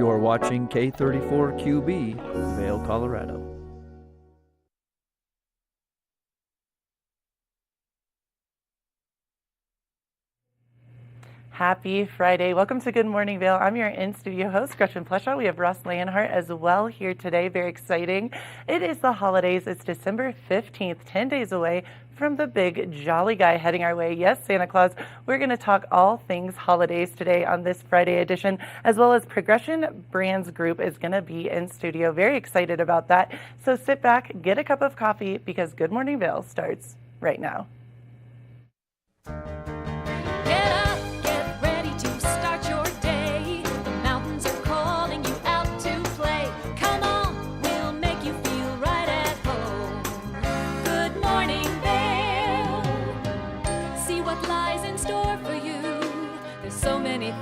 You're watching K34QB, Vail, Colorado. Happy Friday. Welcome to Good Morning Vail. I'm your in-studio host, Gretchen Pleshaw. We have Ross Leonhardt as well here today. Very exciting. It is the holidays. It's December 15th, 10 days away from the big jolly guy heading our way. Yes, Santa Claus. We're going to talk all things holidays today on this Friday edition, as well as Progression Brands Group is going to be in studio. Very excited about that. So sit back, get a cup of coffee, because Good Morning Vail starts right now.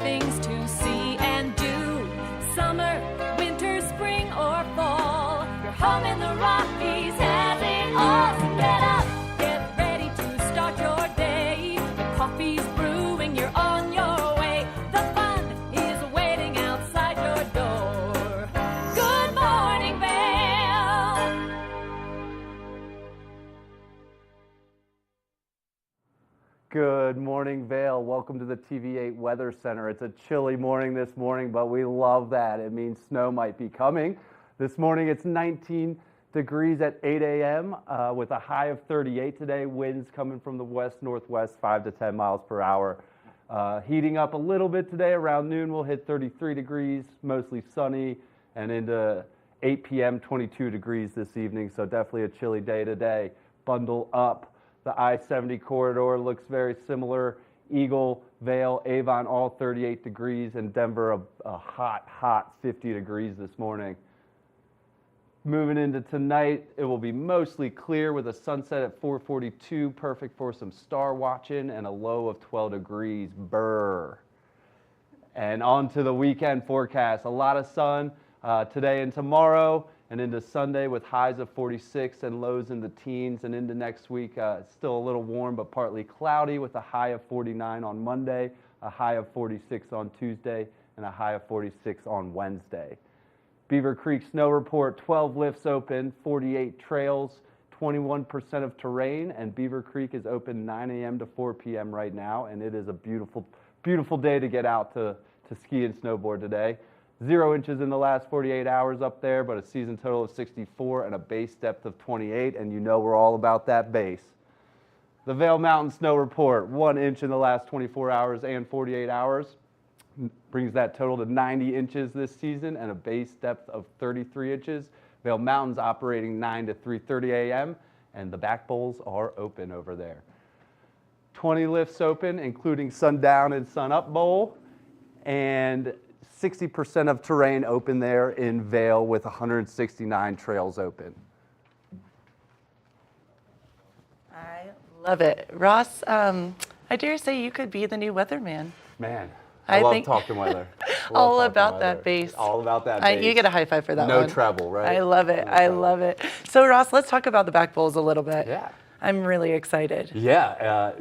Things to see and do. Summer, winter, spring, or fall. Your home in the Rockies has it all. So get up, get ready to start your day. Your coffee's brewing, you're on your way. The fun is waiting outside your door. Good morning, Vail. Good morning, Vail. Welcome to the TV8 Weather Center. It's a chilly morning this morning, but we love that. It means snow might be coming. This morning it's 19 degrees at 8 a.m. With a high of 38 today. Winds coming from the west-northwest, 5 to 10 miles per hour. Heating up a little bit today. Around noon we'll hit 33 degrees, mostly sunny, and into 8 p.m. 22 degrees this evening. So definitely a chilly day today. Bundle up. The I-70 corridor looks very similar. Eagle, Vail, Avon, all 38 degrees, and Denver a hot 50 degrees this morning. Moving into tonight, it will be mostly clear with a sunset at 4:42, perfect for some star watching, and a low of 12 degrees. Brr. And on to the weekend forecast. A lot of sun today and tomorrow, and into Sunday with highs of 46 and lows in the teens, and into next week, it's still a little warm but partly cloudy with a high of 49 on Monday, a high of 46 on Tuesday, and a high of 46 on Wednesday. Beaver Creek snow report, 12 lifts open, 48 trails, 21% of terrain, and Beaver Creek is open 9 a.m. to 4 p.m. right now, and it is a beautiful, beautiful day to get out to ski and snowboard today. 0 inches in the last 48 hours up there, but a season total of 64 and a base depth of 28, and you know we're all about that base. The Vail Mountain snow report, 1 inch in the last 24 hours and 48 hours, brings that total to 90 inches this season and a base depth of 33 inches. Vail Mountain's operating 9 to 3:30 a.m., and the back bowls are open over there. 20 lifts open, including sundown and sunup bowl, and 60% of terrain open there in Vail with 169 trails open. I love it. Ross, I dare say you could be the new weatherman. Man, I love talking weather. All about that bass. All about that bass. You get a high five for that no one. No treble, right? I love it. I love it. So Ross, let's talk about the back bowls a little bit. Yeah. I'm really excited. Yeah,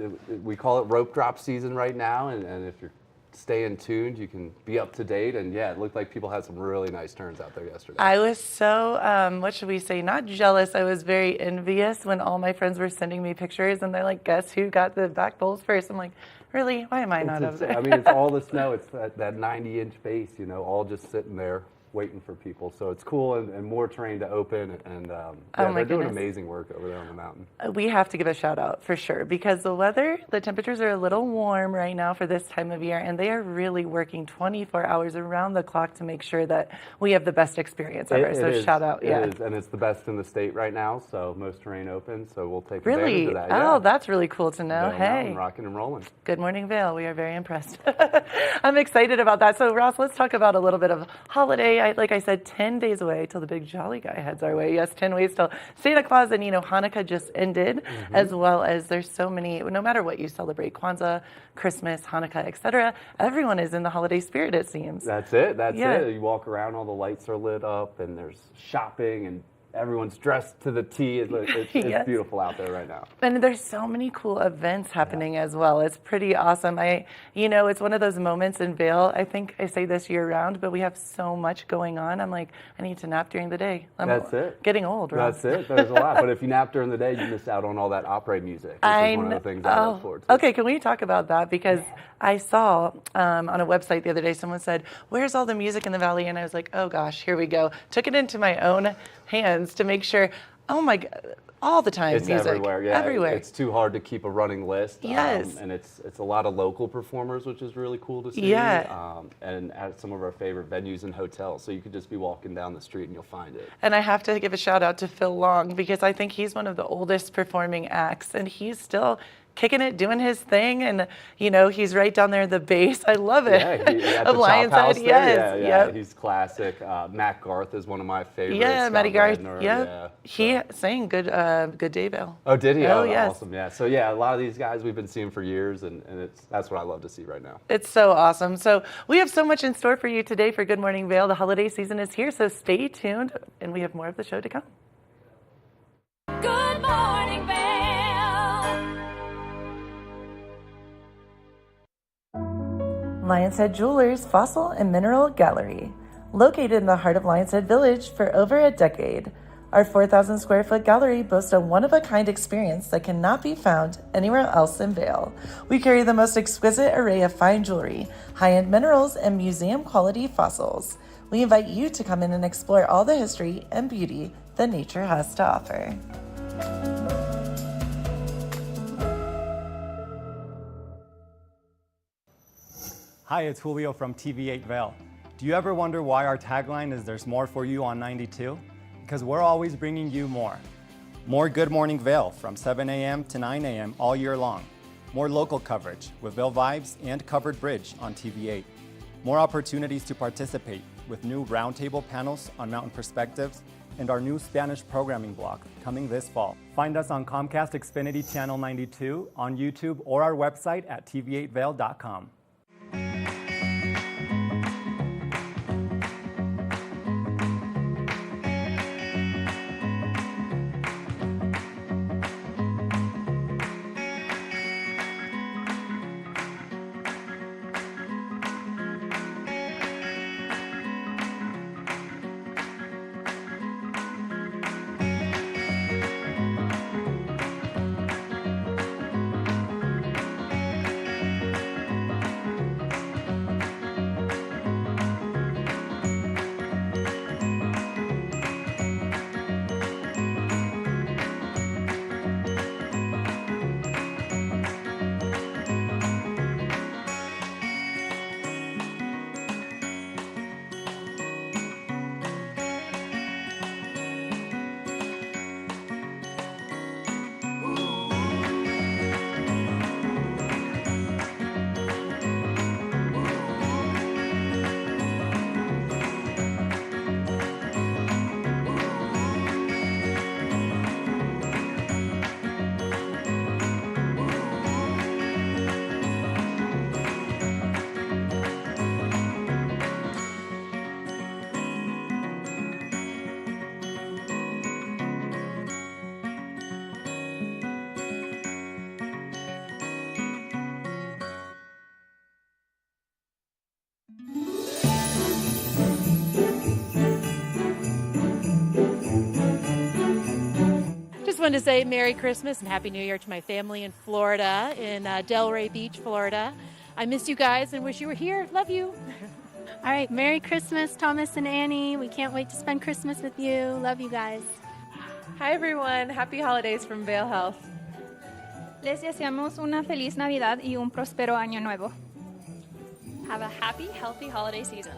we call it rope drop season right now, and if you're staying tuned, you can be up to date, and yeah, it looked like people had some really nice turns out there yesterday. I was so, what should we say, not jealous, I was very envious when all my friends were sending me pictures and they're like, guess who got the back bowls first? I'm like, really? Why am I not up there? I mean, it's all the snow, it's that 90-inch base, you know, all just sitting there waiting for people. So it's cool, and more terrain to open, and they're doing amazing work over there on the mountain. We have to give a shout out for sure, because the temperatures are a little warm right now for this time of year, and they are really working 24 hours around the clock to make sure that we have the best experience ever. So shout out. It is, and it's the best in the state right now, so most terrain open, so we'll take advantage of that. Oh, that's really cool to know. Vail hey. Mountain, rocking and rolling. Good morning, Vail. We are very impressed. I'm excited about that. So Ross, let's talk about a little bit of holiday. Like I said, 10 days away till the big jolly guy heads our way. Yes, 10 ways till Santa Claus, and Hanukkah just ended, as well as there's so many, no matter what you celebrate, Kwanzaa, Christmas, Hanukkah, etc., everyone is in the holiday spirit, it seems. That's it. You walk around, all the lights are lit up, and there's shopping, and everyone's dressed to the T. It's Yes. beautiful out there right now. And there's so many cool events happening as well. It's pretty awesome. It's one of those moments in Vail. I think I say this year round, but we have so much going on. I'm like, I need to nap during the day. That's it. Getting old, right? That's it. There's a lot. But if you nap during the day, you miss out on all that opera music, which is one of the things I look forward to. Okay, can we talk about that? Because I saw on a website the other day, someone said, where's all the music in the Valley? And I was like, oh gosh, here we go. Took it into my own hands to make sure, oh my God, all the time It's music. everywhere, yeah. Everywhere. It's too hard to keep a running list. Yes. And it's a lot of local performers, which is really cool to see. Yeah. And at some of our favorite venues and hotels. So you could just be walking down the street and you'll find it. And I have to give a shout out to Phil Long because I think he's one of the oldest performing acts and he's still kicking it, doing his thing, and he's right down there in the base. I love it. Yeah, at Of the Lion's Chop House Head, there. yes. Yeah, Yep. he's classic. Matt Garth is one of my favorites. Yeah, Matty Scott Garth. Rednor, Yeah, he sang Good Day, Vail. Oh, did he? Oh, Oh, yes. Awesome. Yeah. So yeah, a lot of these guys we've been seeing for years, and that's what I love to see right now. It's so awesome. So we have so much in store for you today for Good Morning Vail. The holiday season is here, so stay tuned, and we have more of the show to come. Good morning, Vail. Lion's Head Jewelers Fossil and Mineral Gallery. Located in the heart of Lion's Head Village for over a decade, our 4,000 square foot gallery boasts a one-of-a-kind experience that cannot be found anywhere else in Vail. We carry the most exquisite array of fine jewelry, high-end minerals, and museum-quality fossils. We invite you to come in and explore all the history and beauty that nature has to offer. Hi, it's Julio from TV8 Vail. Do you ever wonder why our tagline is "There's more for you on 92"? Because we're always bringing you more. More Good Morning Vail from 7 a.m. to 9 a.m. all year long. More local coverage with Vail Vibes and Covered Bridge on TV8. More opportunities to participate with new roundtable panels on Mountain Perspectives and our new Spanish programming block coming this fall. Find us on Comcast Xfinity Channel 92, on YouTube, or our website at tv8vail.com. Just wanted to say Merry Christmas and Happy New Year to my family in Florida, in Delray Beach, Florida. I miss you guys and wish you were here. Love you. All right, Merry Christmas, Thomas and Annie. We can't wait to spend Christmas with you. Love you guys. Hi everyone, happy holidays from Vail Health. Les deseamos una feliz Navidad y un próspero año nuevo. Have a happy, healthy holiday season.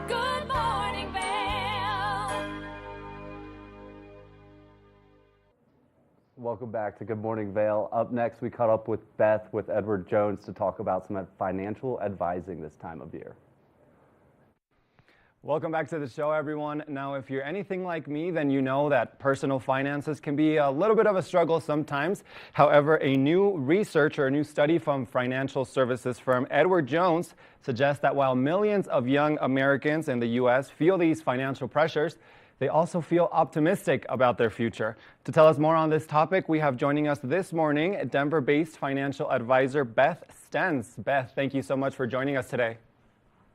Good morning, Vail. Welcome back to Good Morning Vail. Up next, we caught up with Beth with Edward Jones to talk about some financial advising this time of year. Welcome back to the show, everyone. Now, if you're anything like me, then you know that personal finances can be a little bit of a struggle sometimes. However, a new research or a new study from financial services firm Edward Jones suggests that while millions of young Americans in the U.S. feel these financial pressures, they also feel optimistic about their future. To tell us more on this topic, we have joining us this morning Denver-based financial advisor Beth Stens. Beth, thank you so much for joining us today.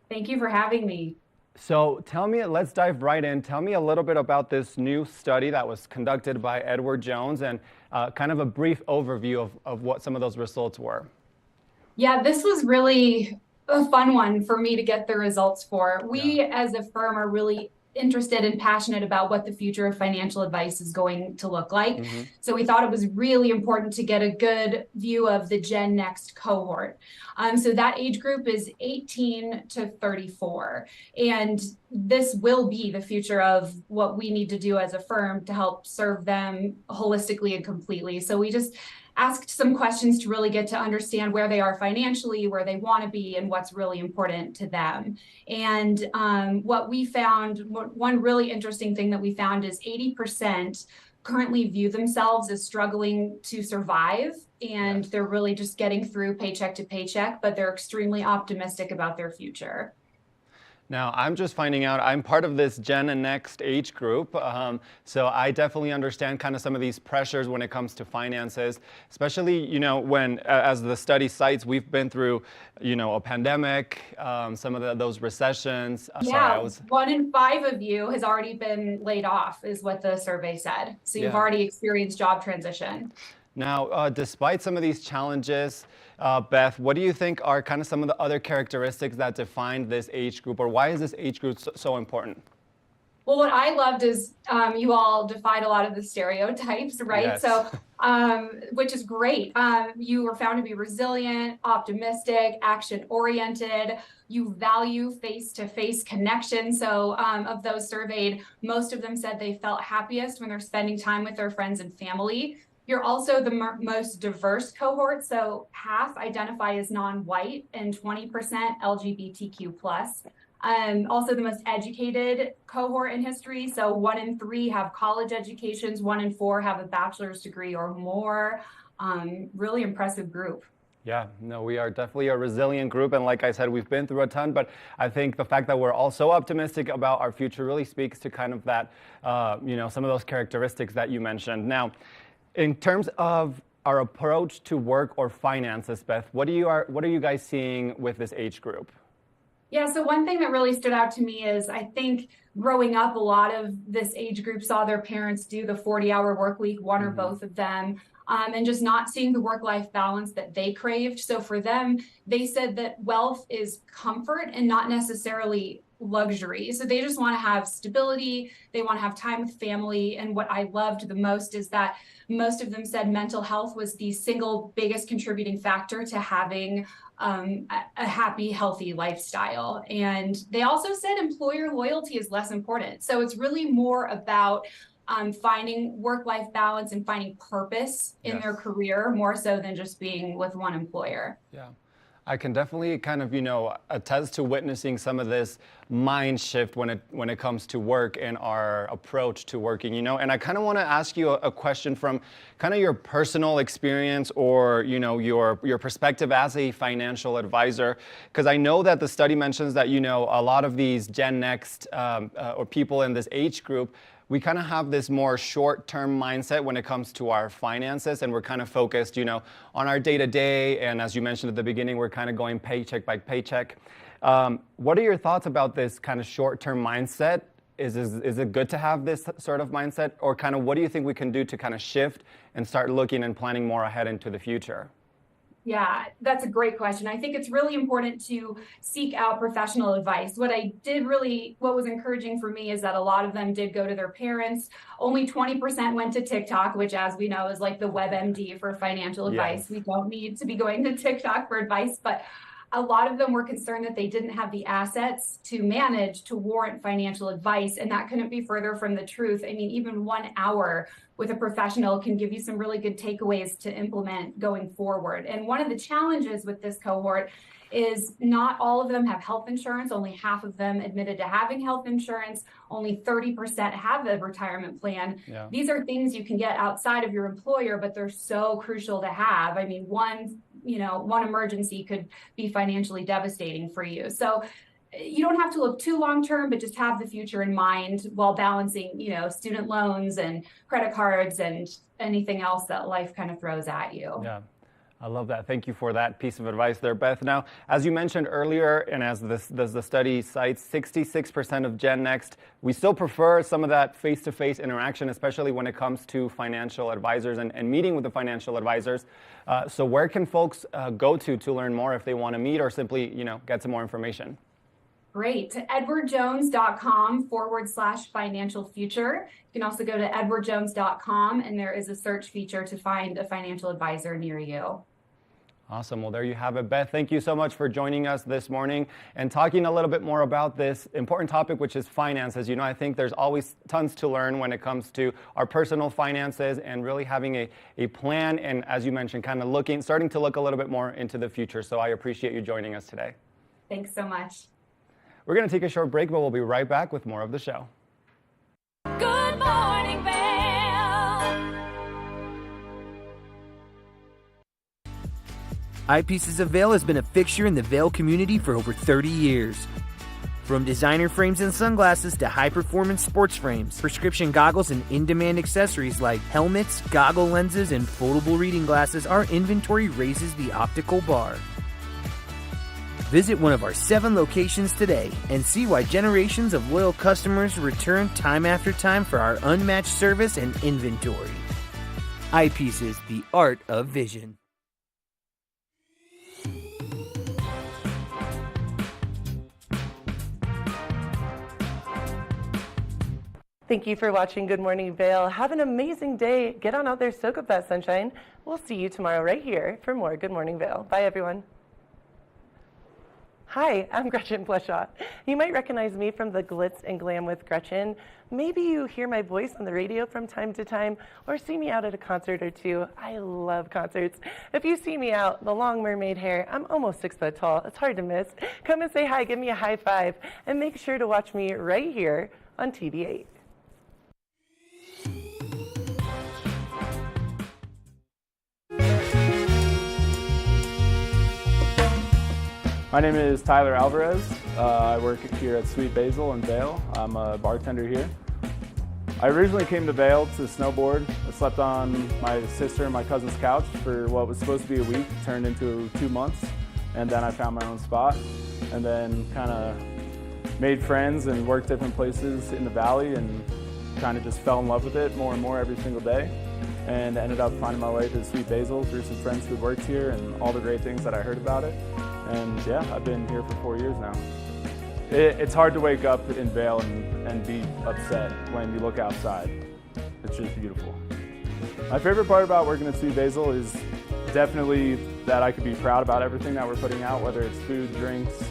Thank you for having me. So tell me, let's dive right in. Tell me a little bit about this new study that was conducted by Edward Jones and kind of a brief overview of what some of those results were. Yeah, this was really a fun one for me to get the results for. We as a firm are really interested and passionate about what the future of financial advice is going to look like. So we thought it was really important to get a good view of the Gen Next cohort. So that age group is 18 to 34. And this will be the future of what we need to do as a firm to help serve them holistically and completely. So we just asked some questions to really get to understand where they are financially, where they want to be, and what's really important to them. And what we found, one really interesting thing that we found is 80% currently view themselves as struggling to survive, and they're really just getting through paycheck to paycheck, but they're extremely optimistic about their future. Now, I'm just finding out I'm part of this Gen Next age group, so I definitely understand kind of some of these pressures when it comes to finances, especially, you know, when, as the study cites, we've been through, you know, a pandemic, some of those recessions. Yeah, 1 in 5 of you has already been laid off, is what the survey said. So you've already experienced job transition. Now, despite some of these challenges, Beth, what do you think are kind of some of the other characteristics that define this age group, or why is this age group so important? Well, what I loved is you all defied a lot of the stereotypes, right? Yes. So, which is great. You were found to be resilient, optimistic, action-oriented. You value face-to-face connection. So of those surveyed, most of them said they felt happiest when they're spending time with their friends and family. You're also the most diverse cohort, so half identify as non-white and 20% LGBTQ+. Also the most educated cohort in history, so 1 in 3 have college educations, 1 in 4 have a bachelor's degree or more. Really impressive group. Yeah, no, we are definitely a resilient group, and like I said, we've been through a ton, but I think the fact that we're all so optimistic about our future really speaks to kind of that, you know, some of those characteristics that you mentioned. Now, in terms of our approach to work or finances, Beth, what are you guys seeing with this age group? Yeah, so one thing that really stood out to me is I think growing up, a lot of this age group saw their parents do the 40-hour work week, one or both of them, and just not seeing the work-life balance that they craved. So for them, they said that wealth is comfort and not necessarily luxury. So they just want to have stability. They want to have time with family. And what I loved the most is that most of them said mental health was the single biggest contributing factor to having a happy, healthy lifestyle. And they also said employer loyalty is less important. So it's really more about finding work-life balance and finding purpose in their career, more so than just being with one employer. Yeah. I can definitely kind of, you know, attest to witnessing some of this mind shift when it comes to work and our approach to working, you know. And I kind of want to ask you a question from kind of your personal experience, or, you know, your perspective as a financial advisor, because I know that the study mentions that, you know, a lot of these Gen Next or people in this age group, we kind of have this more short-term mindset when it comes to our finances, and we're kind of focused, you know, on our day-to-day. And as you mentioned at the beginning, we're kind of going paycheck by paycheck. What are your thoughts about this kind of short-term mindset? Is it good to have this sort of mindset, or kind of what do you think we can do to kind of shift and start looking and planning more ahead into the future? Yeah, that's a great question. I think it's really important to seek out professional advice. What was encouraging for me is that a lot of them did go to their parents. Only 20% went to TikTok, which, as we know, is like the WebMD for financial advice. We don't need to be going to TikTok for advice, but a lot of them were concerned that they didn't have the assets to manage to warrant financial advice, and that couldn't be further from the truth. I mean, even 1 hour with a professional can give you some really good takeaways to implement going forward. And one of the challenges with this cohort is not all of them have health insurance. Only half of them admitted to having health insurance. Only 30% have a retirement plan. Yeah. These are things you can get outside of your employer, but they're so crucial to have. I mean, one emergency could be financially devastating for you. So you don't have to look too long term, but just have the future in mind while balancing, student loans and credit cards and anything else that life kind of throws at you. Yeah. I love that. Thank you for that piece of advice there, Beth. Now, as you mentioned earlier, and as the study cites, 66% of Gen Next, we still prefer some of that face-to-face interaction, especially when it comes to financial advisors and meeting with the financial advisors. So where can folks go to learn more if they want to meet or simply, get some more information? Great. edwardjones.com/financial future. You can also go to edwardjones.com, and there is a search feature to find a financial advisor near you. Awesome. Well, there you have it, Beth. Thank you so much for joining us this morning and talking a little bit more about this important topic, which is finances. I think there's always tons to learn when it comes to our personal finances and really having a plan. And as you mentioned, kind of starting to look a little bit more into the future. So I appreciate you joining us today. Thanks so much. We're going to take a short break, but we'll be right back with more of the show. Good morning, Vail. Eyepieces of Vail has been a fixture in the Vail community for over 30 years. From designer frames and sunglasses to high-performance sports frames, prescription goggles, and in-demand accessories like helmets, goggle lenses, and foldable reading glasses, our inventory raises the optical bar. Visit one of our 7 locations today and see why generations of loyal customers return time after time for our unmatched service and inventory. Eyepieces, the art of vision. Thank you for watching Good Morning Vail. Have an amazing day. Get on out there, soak up that sunshine. We'll see you tomorrow right here for more Good Morning Vail. Bye, everyone. Hi, I'm Gretchen Pleshaw. You might recognize me from the Glitz and Glam with Gretchen. Maybe you hear my voice on the radio from time to time or see me out at a concert or two. I love concerts. If you see me out, the long mermaid hair, I'm almost 6 foot tall. It's hard to miss. Come and say hi, give me a high five, and make sure to watch me right here on TV8. My name is Tyler Alvarez. I work here at Sweet Basil in Vail. I'm a bartender here. I originally came to Vail to snowboard. I slept on my sister and my cousin's couch for what was supposed to be a week, turned into 2 months, and then I found my own spot, and then kind of made friends and worked different places in the valley and kind of just fell in love with it more and more every single day, and ended up finding my way to Sweet Basil through some friends who worked here and all the great things that I heard about it. And yeah, I've been here for 4 years now. It's hard to wake up in Vail and be upset when you look outside. It's just beautiful. My favorite part about working at Sweet Basil is definitely that I could be proud about everything that we're putting out, whether it's food, drinks.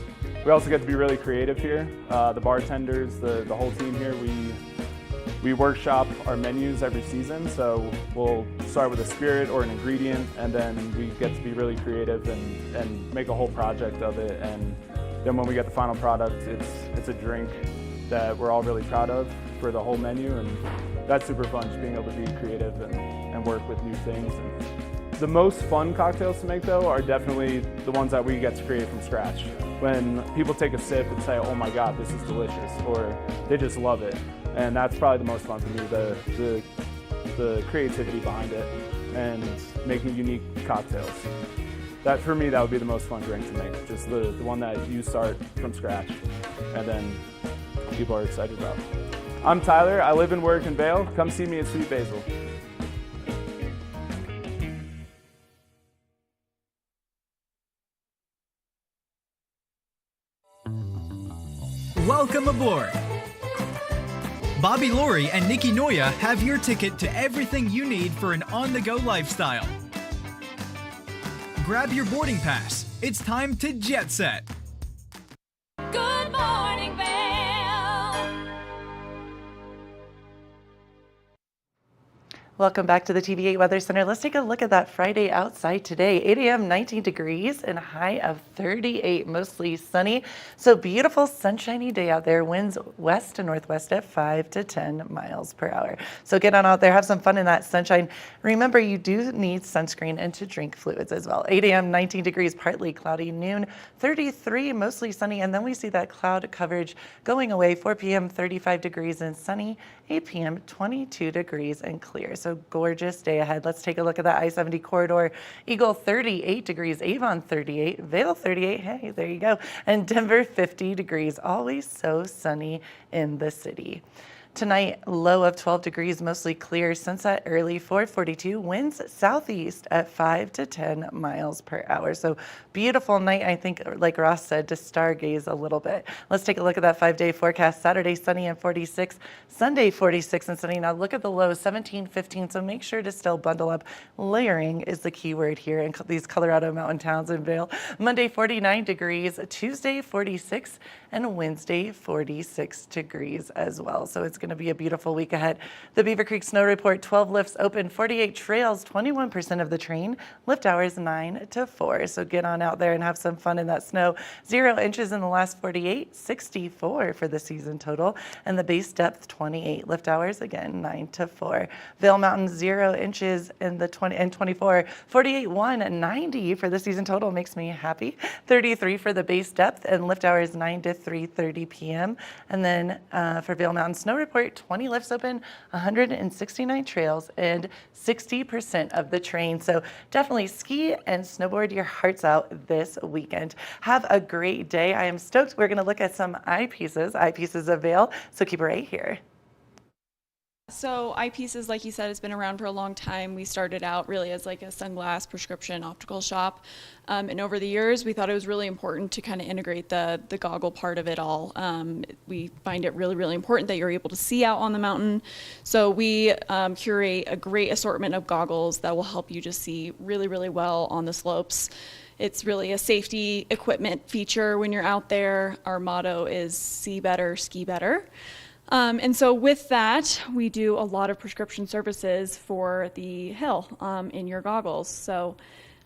We also get to be really creative here. The bartenders, the whole team here, we workshop our menus every season, so we'll start with a spirit or an ingredient, and then we get to be really creative and make a whole project of it. And then when we get the final product, it's a drink that we're all really proud of for the whole menu, and that's super fun, just being able to be creative and work with new things. And the most fun cocktails to make, though, are definitely the ones that we get to create from scratch. When people take a sip and say, oh my God, this is delicious, or they just love it. And that's probably the most fun for me, the creativity behind it and making unique cocktails. That, for me, that would be the most fun drink to make, just the one that you start from scratch and then people are excited about. I'm Tyler, I live and work in Vail. Come see me at Sweet Basil. Welcome aboard! Bobby Laurie and Nikki Noya have your ticket to everything you need for an on-the-go lifestyle. Grab your boarding pass. It's time to jet set. Good morning, Vail. Welcome back to the TV8 Weather Center. Let's take a look at that Friday outside today. 8 a.m., 19 degrees and a high of 38, mostly sunny. So beautiful, sunshiny day out there. Winds west to northwest at 5 to 10 miles per hour. So get on out there, have some fun in that sunshine. Remember, you do need sunscreen and to drink fluids as well. 8 a.m., 19 degrees, partly cloudy. Noon, 33, mostly sunny. And then we see that cloud coverage going away. 4 p.m., 35 degrees and sunny. 8 p.m., 22 degrees and clear. So gorgeous day ahead. Let's take a look at that I-70 corridor. Eagle 38 degrees, Avon 38, Vail 38. Hey, there you go. And Denver 50 degrees. Always so sunny in the city. Tonight, low of 12 degrees, mostly clear. Sunset early, 4:42. Winds southeast at 5 to 10 miles per hour. So beautiful night, I think, like Ross said, to stargaze a little bit. Let's take a look at that 5-day forecast. Saturday, sunny and 46. Sunday, 46 and sunny. Now look at the lows, 17, 15. So make sure to still bundle up. Layering is the key word here in these Colorado mountain towns in Vail. Monday, 49 degrees. Tuesday, 46. And Wednesday, 46 degrees as well. So it's going to be a beautiful week ahead. The Beaver Creek Snow Report, 12 lifts open, 48 trails, 21% of the train, lift hours 9 to 4. So get on out there and have some fun in that snow. 0 inches in the last 48, 64 for the season total, and the base depth 28, lift hours again 9 to 4. Vail Mountain 0 inches in the 24, 48, 1, 90 for the season total, makes me happy. 33 for the base depth and lift hours 9 to 3:30 p.m. And then for Vail Mountain Snow Report, 20 lifts open, 169 trails, and 60% of the train. So definitely ski and snowboard your hearts out this weekend. Have a great day. I am stoked. We're going to look at some eyepieces of Vail. So keep it right here. So eyepieces, like you said, has been around for a long time. We started out really as like a sunglass prescription optical shop. And over the years, we thought it was really important to kind of integrate the goggle part of it all. We find it really, really important that you're able to see out on the mountain. So we curate a great assortment of goggles that will help you just see really, really well on the slopes. It's really a safety equipment feature when you're out there. Our motto is see better, ski better. And so with that, we do a lot of prescription services for the hill in your goggles. So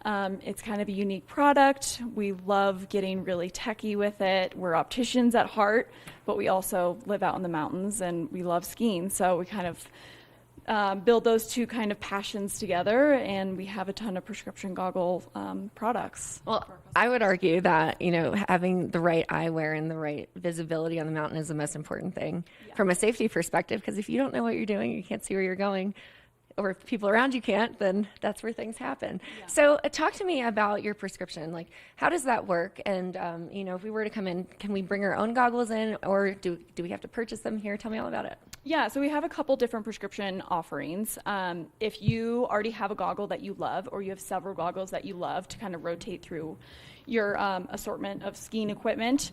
it's kind of a unique product. We love getting really techie with it. We're opticians at heart, but we also live out in the mountains and we love skiing. So we kind of build those two kind of passions together, and we have a ton of prescription goggle products. Well, I would argue that, having the right eyewear and the right visibility on the mountain is the most important thing from a safety perspective, because if you don't know what you're doing, you can't see where you're going, or if people around you can't, then that's where things happen. Yeah. So talk to me about your prescription. Like, how does that work? And, if we were to come in, can we bring our own goggles in, or do we have to purchase them here? Tell me all about it. Yeah, so we have a couple different prescription offerings. If you already have a goggle that you love, or you have several goggles that you love to kind of rotate through your assortment of skiing equipment,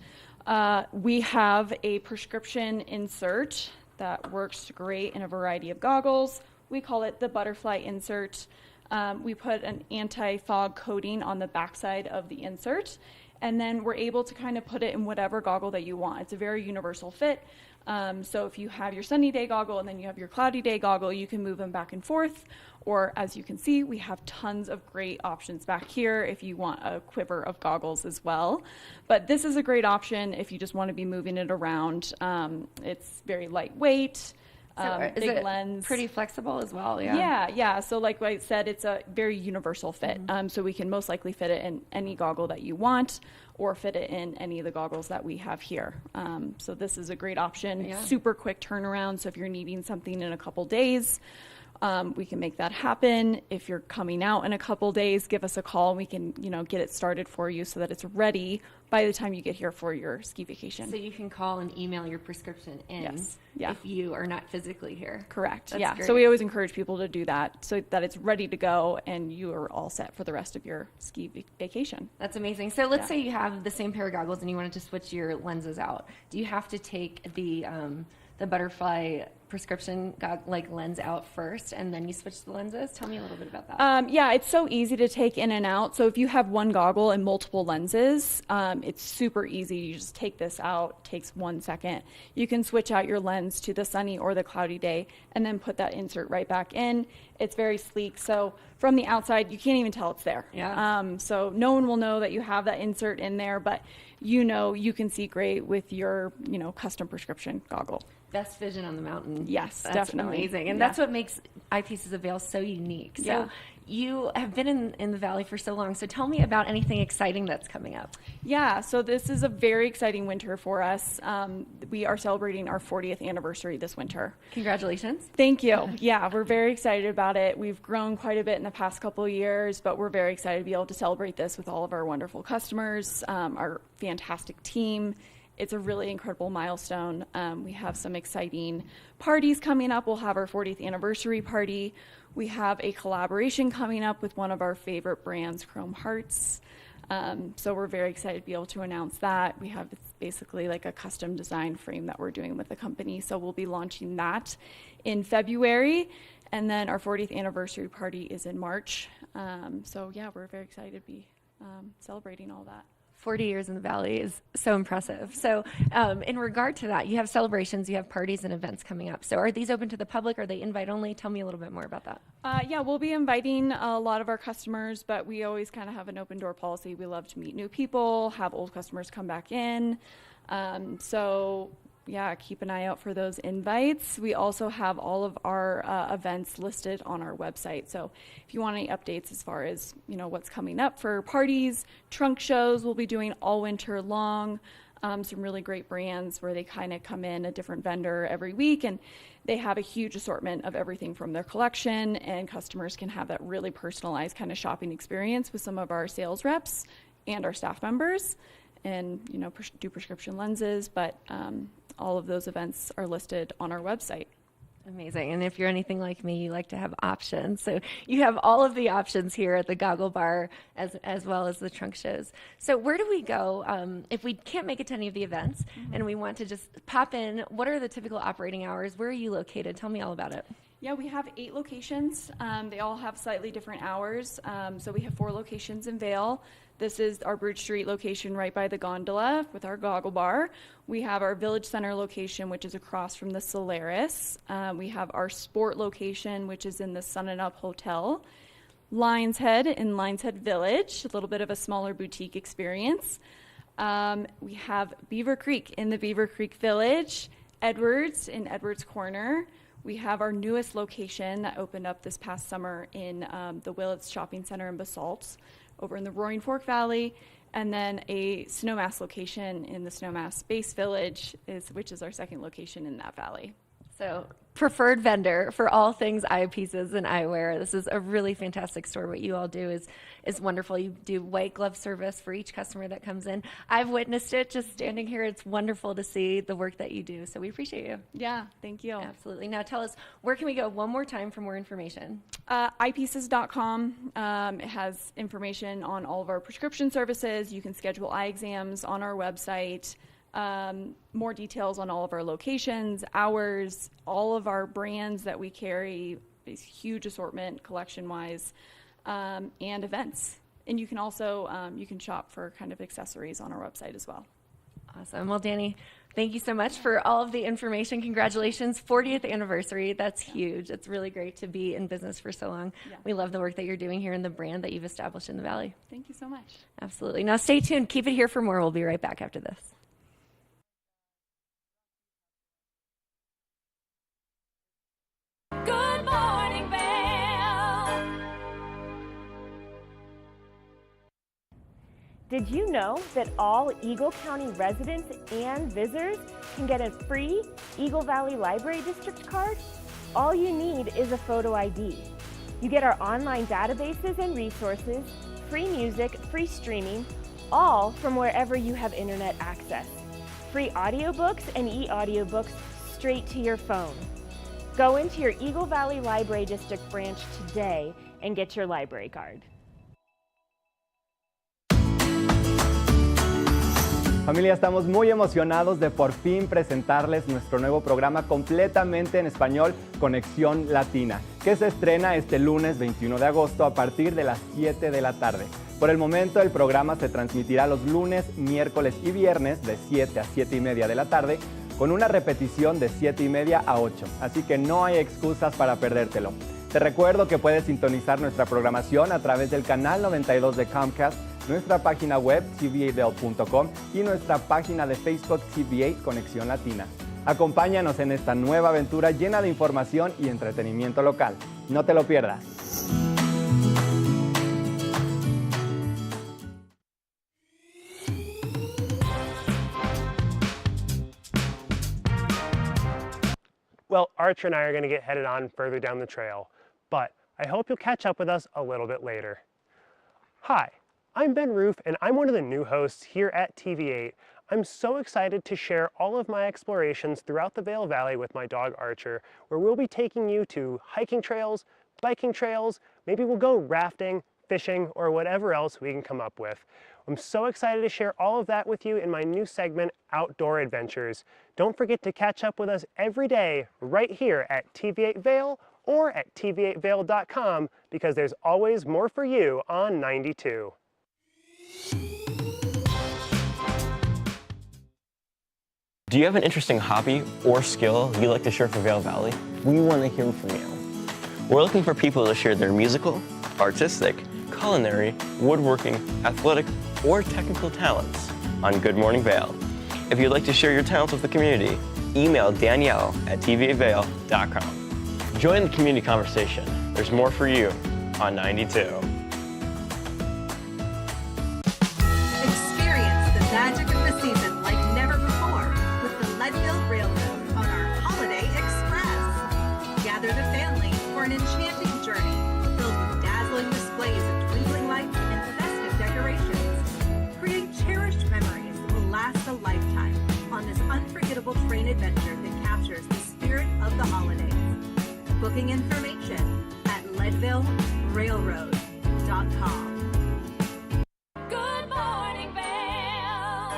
we have a prescription insert that works great in a variety of goggles. We call it the butterfly insert. We put an anti-fog coating on the backside of the insert, and then we're able to kind of put it in whatever goggle that you want. It's a very universal fit. So if you have your sunny day goggle and then you have your cloudy day goggle, you can move them back and forth. Or as you can see, we have tons of great options back here if you want a quiver of goggles as well. But this is a great option if you just want to be moving it around. It's very lightweight. Is big it lens. Pretty flexible as well? Yeah. So like I said, it's a very universal fit. So we can most likely fit it in any goggle that you want, or fit it in any of the goggles that we have here. So this is a great option. Super quick turnaround. So if you're needing something in a couple days, we can make that happen. If you're coming out in a couple days, give us a call. We can, get it started for you so that it's ready by the time you get here for your ski vacation. So you can call and email your prescription in if you are not physically here. Correct. That's great. So we always encourage people to do that so that it's ready to go and you are all set for the rest of your ski vacation. That's amazing. So let's say you have the same pair of goggles and you wanted to switch your lenses out. Do you have to take the butterfly prescription lens out first, and then you switch the lenses. Tell me a little bit about that. Yeah, it's so easy to take in and out. So if you have one goggle and multiple lenses, it's super easy. You just take this out, takes 1 second. You can switch out your lens to the sunny or the cloudy day, and then put that insert right back in. It's very sleek. So from the outside, you can't even tell it's there. Yeah. So no one will know that you have that insert in there, but you can see great with your, custom prescription goggle. Best vision on the mountain. Yes, that's definitely. Amazing. And that's what makes Eyepieces of Vail so unique. So you have been in the Valley for so long. So tell me about anything exciting that's coming up. Yeah, so this is a very exciting winter for us. We are celebrating our 40th anniversary this winter. Congratulations. Thank you. Yeah, we're very excited about it. We've grown quite a bit in the past couple of years, but we're very excited to be able to celebrate this with all of our wonderful customers, our fantastic team. It's a really incredible milestone. We have some exciting parties coming up. We'll have our 40th anniversary party. We have a collaboration coming up with one of our favorite brands, Chrome Hearts. So we're very excited to be able to announce that. It's basically like a custom design frame that we're doing with the company. So we'll be launching that in February. And then our 40th anniversary party is in March. So yeah, we're very excited to be celebrating all that. 40 years in the Valley is so impressive. So in regard to that, you have celebrations, you have parties and events coming up. So are these open to the public? Are they invite only? Tell me a little bit more about that. Yeah, we'll be inviting a lot of our customers, but we always kind of have an open door policy. We love to meet new people, have old customers come back in. So yeah, keep an eye out for those invites. We also have all of our events listed on our website. So if you want any updates as far as, what's coming up for parties, trunk shows we'll be doing all winter long. Some really great brands where they kind of come in, a different vendor every week, and they have a huge assortment of everything from their collection, and customers can have that really personalized kind of shopping experience with some of our sales reps and our staff members, and do prescription lenses, but all of those events are listed on our website. Amazing. And if you're anything like me, you like to have options. So you have all of the options here at the Goggle Bar as well as the trunk shows. So where do we go if we can't make it to any of the events and we want to just pop in? What are the typical operating hours? Where are you located? Tell me all about it. Yeah, we have 8 locations. They all have slightly different hours. So we have 4 locations in Vail. This is our Bridge Street location right by the gondola with our Goggle Bar. We have our Village Center location, which is across from the Solaris. We have our Sport location, which is in the Sun and Up Hotel. Lions Head in Lions Head Village, a little bit of a smaller boutique experience. We have Beaver Creek in the Beaver Creek Village. Edwards in Edwards Corner. We have our newest location that opened up this past summer in the Willits Shopping Center in Basalt, over in the Roaring Fork Valley, and then a Snowmass location in the Snowmass Base Village, which is our second location in that valley. So preferred vendor for all things eyepieces and eyewear. This is a really fantastic store. What you all do is wonderful. You do white glove service for each customer that comes in. I've witnessed it just standing here. It's wonderful to see the work that you do. So we appreciate you. Yeah, thank you. Absolutely. Now tell us, where can we go one more time for more information? Eyepieces.com. It has information on all of our prescription services. You can schedule eye exams on our website. More details on all of our locations, hours, all of our brands that we carry, a huge assortment collection-wise, and events. And you can also you can shop for kind of accessories on our website as well. Awesome. Well, Danny, thank you so much for all of the information. Congratulations, 40th anniversary. That's huge. It's really great to be in business for so long. Yeah. We love the work that you're doing here and the brand that you've established in the Valley. Thank you so much. Absolutely. Now stay tuned. Keep it here for more. We'll be right back after this. Good morning, Vail. Did you know that all Eagle County residents and visitors can get a free Eagle Valley Library District card? All you need is a photo ID. You get our online databases and resources, free music, free streaming, all from wherever you have internet access. Free audiobooks and e-audiobooks straight to your phone. Go into your Eagle Valley Library District branch today and get your library card. Familia, estamos muy emocionados de por fin presentarles nuestro nuevo programa completamente en español, Conexión Latina, que se estrena este lunes 21 de agosto a partir de las 7 de la tarde. Por el momento, el programa se transmitirá los lunes, miércoles y viernes de 7 a 7 y media de la tarde, con una repetición de 7 y media a 8, así que no hay excusas para perdértelo. Te recuerdo que puedes sintonizar nuestra programación a través del canal 92 de Comcast, nuestra página web tva8.com y nuestra página de Facebook TV8 Conexión Latina. Acompáñanos en esta nueva aventura llena de información y entretenimiento local. No te lo pierdas. Well, Archer and I are going to get headed on further down the trail, but I hope you'll catch up with us a little bit later. Hi, I'm Ben Roof, and I'm one of the new hosts here at TV8. I'm so excited to share all of my explorations throughout the Vail Valley with my dog Archer, where we'll be taking you to hiking trails, biking trails, maybe we'll go rafting, fishing, or whatever else we can come up with. I'm so excited to share all of that with you in my new segment, Outdoor Adventures. Don't forget to catch up with us every day right here at TV8 Vail or at tv8vail.com because there's always more for you on 92. Do you have an interesting hobby or skill you'd like to share for Vail Valley? We want to hear from you. We're looking for people to share their musical, artistic, culinary, woodworking, athletic, or technical talents on Good Morning Vail. If you'd like to share your talents with the community, email Danielle at tva8vail.com. Join the community conversation. There's more for you on 92. Experience the magic of the season like never before with the Leadville Railroad on our Holiday Express. Gather the family for an enchanting journey filled with dazzling displays of twinkling lights and festive decorations. Create cherished memories that will last a lifetime on this unforgettable train adventure that captures the spirit of the holidays. Booking information at leadvillerailroad.com. Good morning, Vail.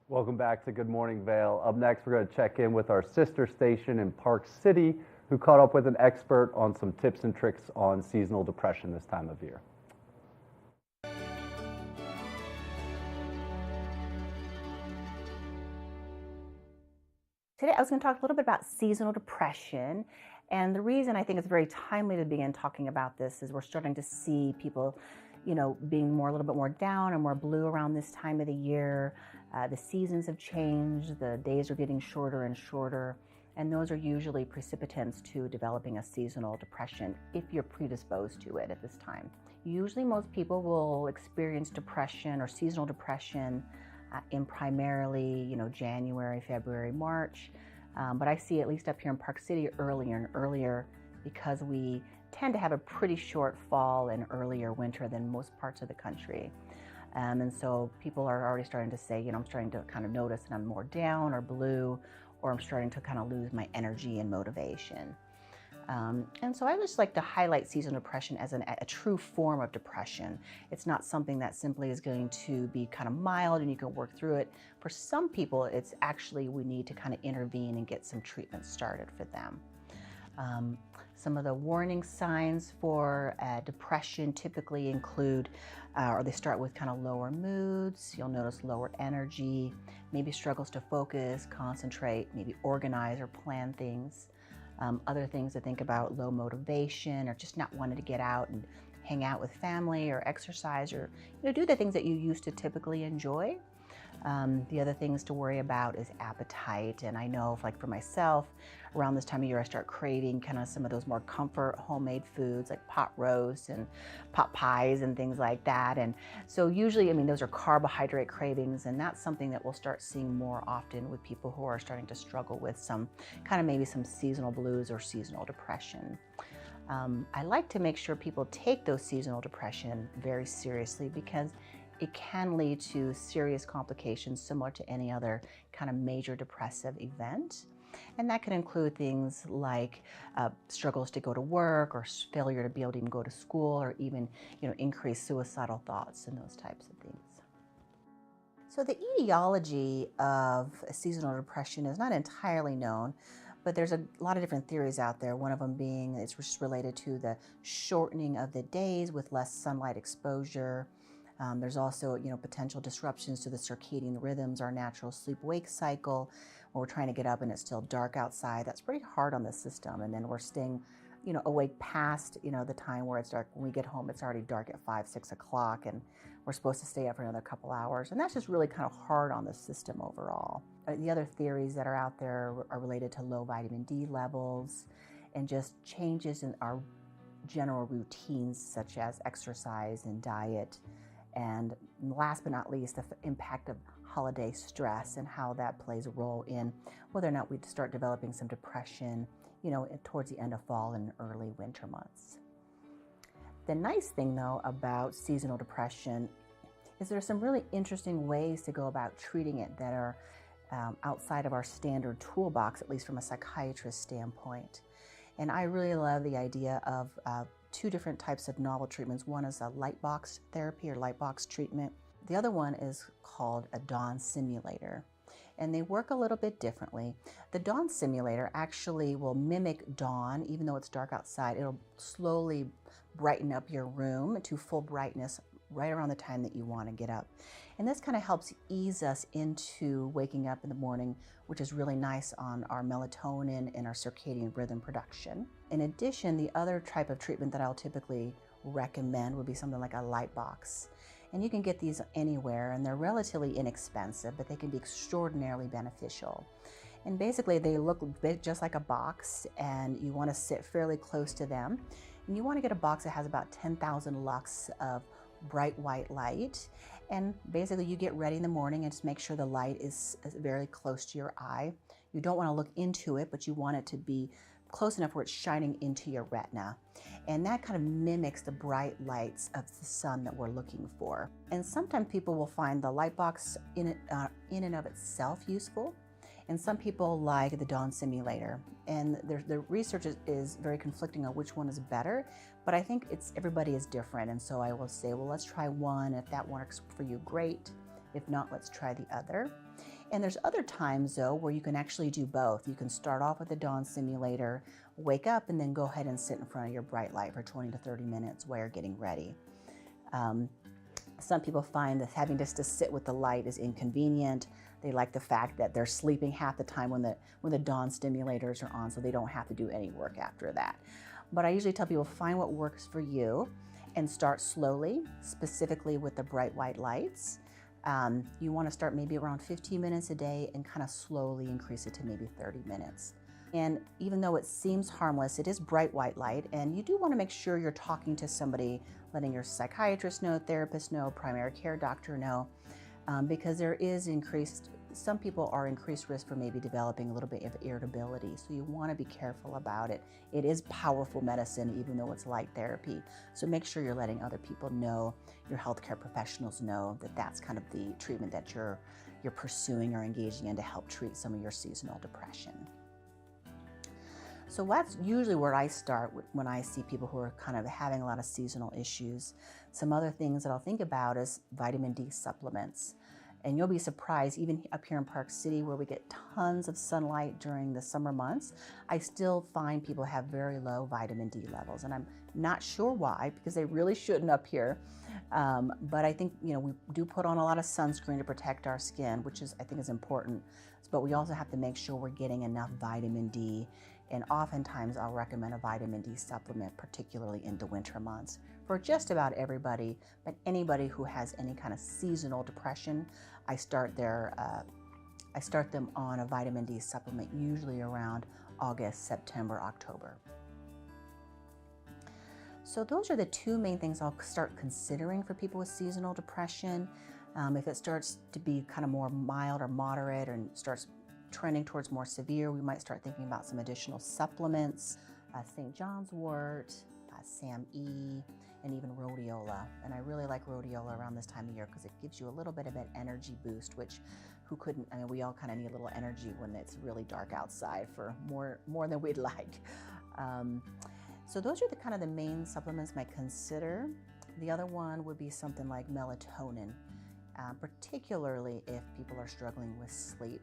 Welcome back to Good Morning Vail. Up next, we're going to check in with our sister station in Park City, who caught up with an expert on some tips and tricks on seasonal depression this time of year. Today I was going to talk a little bit about seasonal depression, and the reason I think it's very timely to begin talking about this is we're starting to see people, being a little bit more down and more blue around this time of the year. The seasons have changed, the days are getting shorter and shorter, and those are usually precipitants to developing a seasonal depression if you're predisposed to it at this time. Usually most people will experience depression or seasonal depression in primarily, January, February, March. But I see, at least up here in Park City, earlier and earlier because we tend to have a pretty short fall and earlier winter than most parts of the country. And so people are already starting to say, I'm starting to kind of notice that I'm more down or blue, or I'm starting to kind of lose my energy and motivation. And so I just like to highlight seasonal depression as a true form of depression. It's not something that simply is going to be kind of mild and you can work through it. For some people, it's actually we need to kind of intervene and get some treatment started for them. Some of the warning signs for depression typically include, or they start with kind of lower moods. You'll notice lower energy, maybe struggles to focus, concentrate, maybe organize or plan things. Other things to think about, low motivation or just not wanting to get out and hang out with family or exercise or do the things that you used to typically enjoy. The other things to worry about is appetite. And I know, like for myself, around this time of year, I start craving kind of some of those more comfort homemade foods like pot roast and pot pies and things like that. And so usually, those are carbohydrate cravings, and that's something that we'll start seeing more often with people who are starting to struggle with some kind of maybe some seasonal blues or seasonal depression. I like to make sure people take those seasonal depression very seriously because it can lead to serious complications similar to any other kind of major depressive event. And that can include things like struggles to go to work or failure to be able to even go to school, or even increased suicidal thoughts and those types of things. So the etiology of seasonal depression is not entirely known, but there's a lot of different theories out there. One of them being it's just related to the shortening of the days with less sunlight exposure. There's also, potential disruptions to the circadian rhythms, our natural sleep-wake cycle, when we're trying to get up and it's still dark outside. That's pretty hard on the system. And then we're staying, awake past, the time where it's dark. When we get home, it's already dark at 5, 6 o'clock, and we're supposed to stay up for another couple hours. And that's just really kind of hard on the system overall. The other theories that are out there are related to low vitamin D levels and just changes in our general routines, such as exercise and diet. And last but not least, the impact of holiday stress and how that plays a role in whether or not we start developing some depression, towards the end of fall and early winter months. The nice thing, though, about seasonal depression is there's some really interesting ways to go about treating it that are outside of our standard toolbox, at least from a psychiatrist standpoint. And I really love the idea of 2 different types of novel treatments. One is a light box therapy or light box treatment. The other one is called a dawn simulator. And they work a little bit differently. The dawn simulator actually will mimic dawn, even though it's dark outside. It'll slowly brighten up your room to full brightness right around the time that you want to get up. And this kind of helps ease us into waking up in the morning, which is really nice on our melatonin and our circadian rhythm production. In addition, the other type of treatment that I'll typically recommend would be something like a light box. And you can get these anywhere, and they're relatively inexpensive, but they can be extraordinarily beneficial. And basically they look a bit just like a box, and you want to sit fairly close to them. And you want to get a box that has about 10,000 lux of bright white light. And basically you get ready in the morning and just make sure the light is very close to your eye. You don't want to look into it, but you want it to be close enough where it's shining into your retina. And that kind of mimics the bright lights of the sun that we're looking for. And sometimes people will find the light box in and of itself useful. And some people like the dawn simulator. And the research is very conflicting on which one is better, but I think everybody is different. And so I will say, well, let's try one. If that works for you, great. If not, let's try the other. And there's other times, though, where you can actually do both. You can start off with the dawn simulator, wake up, and then go ahead and sit in front of your bright light for 20 to 30 minutes while you're getting ready. Some people find that having just to sit with the light is inconvenient. They like the fact that they're sleeping half the time when the dawn stimulators are on, so they don't have to do any work after that. But I usually tell people, find what works for you and start slowly, specifically with the bright white lights. You want to start maybe around 15 minutes a day and kind of slowly increase it to maybe 30 minutes. And even though it seems harmless, it is bright white light, and you do want to make sure you're talking to somebody, letting your psychiatrist know, therapist know, primary care doctor know, because there is some people are increased risk for maybe developing a little bit of irritability, so you want to be careful about it. It is powerful medicine, even though it's light therapy, so make sure you're letting other people know, your healthcare professionals know, that that's kind of the treatment that you're pursuing or engaging in to help treat some of your seasonal depression. So that's usually where I start when I see people who are kind of having a lot of seasonal issues. Some other things that I'll think about is vitamin D supplements. And you'll be surprised, even up here in Park City, where we get tons of sunlight during the summer months, I still find people have very low vitamin D levels. And I'm not sure why, because they really shouldn't up here. But I think, we do put on a lot of sunscreen to protect our skin, which I think is important. But we also have to make sure we're getting enough vitamin D. And oftentimes I'll recommend a vitamin D supplement, particularly in the winter months, for just about everybody, but anybody who has any kind of seasonal depression, I start them on a vitamin D supplement, usually around August, September, October. So those are the 2 main things I'll start considering for people with seasonal depression. If it starts to be kind of more mild or moderate and starts trending towards more severe, we might start thinking about some additional supplements, St. John's wort, SAM-E, and even rhodiola. And I really like rhodiola around this time of year because it gives you a little bit of an energy boost, which who couldn't, I mean, we all kind of need a little energy when it's really dark outside for more than we'd like. So those are the kind of the main supplements I might consider. The other one would be something like melatonin, particularly if people are struggling with sleep.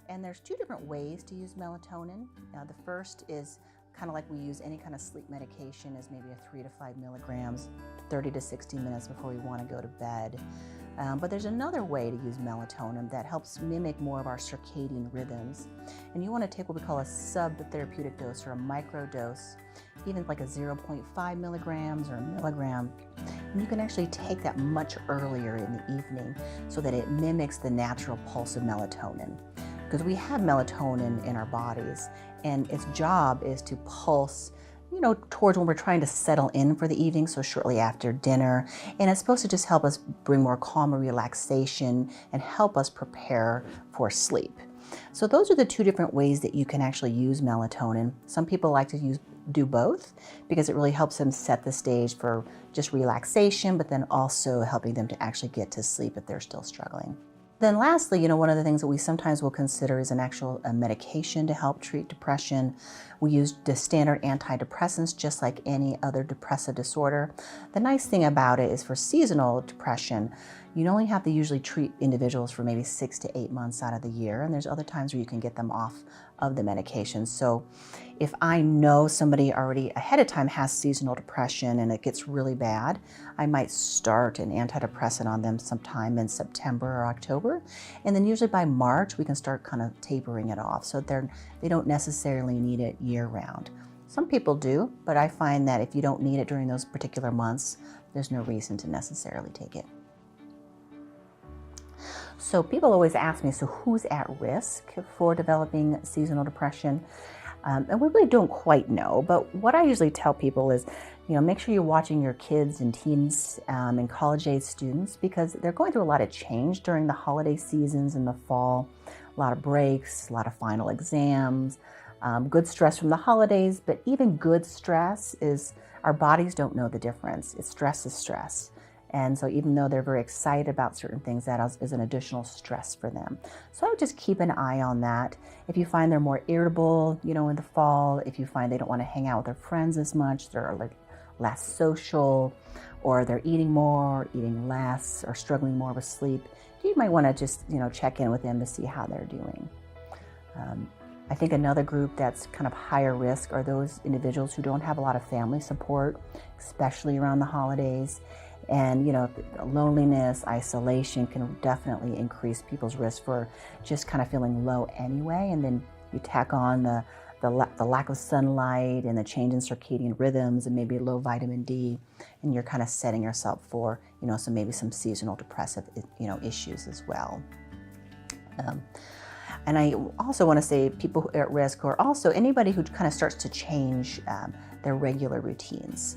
And there's two different ways to use melatonin. The first is kind of like we use any kind of sleep medication, is maybe a 3 to 5 milligrams, 30 to 60 minutes before we want to go to bed. But there's another way to use melatonin that helps mimic more of our circadian rhythms. And you want to take what we call a sub-therapeutic dose or a micro dose, even like a 0.5 milligrams or a milligram. And you can actually take that much earlier in the evening so that it mimics the natural pulse of melatonin. Because we have melatonin in our bodies, and its job is to pulse, towards when we're trying to settle in for the evening, so shortly after dinner. And it's supposed to just help us bring more calm and relaxation and help us prepare for sleep. So those are the two different ways that you can actually use melatonin. Some people like to do both because it really helps them set the stage for just relaxation, but then also helping them to actually get to sleep if they're still struggling. Then lastly, one of the things that we sometimes will consider is an actual medication to help treat depression. We use the standard antidepressants just like any other depressive disorder. The nice thing about it is for seasonal depression, you only have to usually treat individuals for maybe 6 to 8 months out of the year, and there's other times where you can get them off of the medication. So if I know somebody already ahead of time has seasonal depression and it gets really bad, I might start an antidepressant on them sometime in September or October. And then usually by March, we can start kind of tapering it off. So they don't necessarily need it year round. Some people do, but I find that if you don't need it during those particular months, there's no reason to necessarily take it. So people always ask me, so who's at risk for developing seasonal depression? And we really don't quite know, but what I usually tell people is, make sure you're watching your kids and teens and college-age students, because they're going through a lot of change during the holiday seasons in the fall, a lot of breaks, a lot of final exams, good stress from the holidays, but even good stress is, our bodies don't know the difference. Stress is stress. And so even though they're very excited about certain things, that is an additional stress for them. So I would just keep an eye on that. If you find they're more irritable, in the fall, if you find they don't want to hang out with their friends as much, they're like less social, or they're eating more, eating less, or struggling more with sleep, you might want to just, check in with them to see how they're doing. I think another group that's kind of higher risk are those individuals who don't have a lot of family support, especially around the holidays. And, loneliness, isolation can definitely increase people's risk for just kind of feeling low anyway. And then you tack on the lack of sunlight and the change in circadian rhythms and maybe low vitamin D, and you're kind of setting yourself for, maybe some seasonal depressive, issues as well. And I also want to say people who are at risk are also anybody who kind of starts to change their regular routines.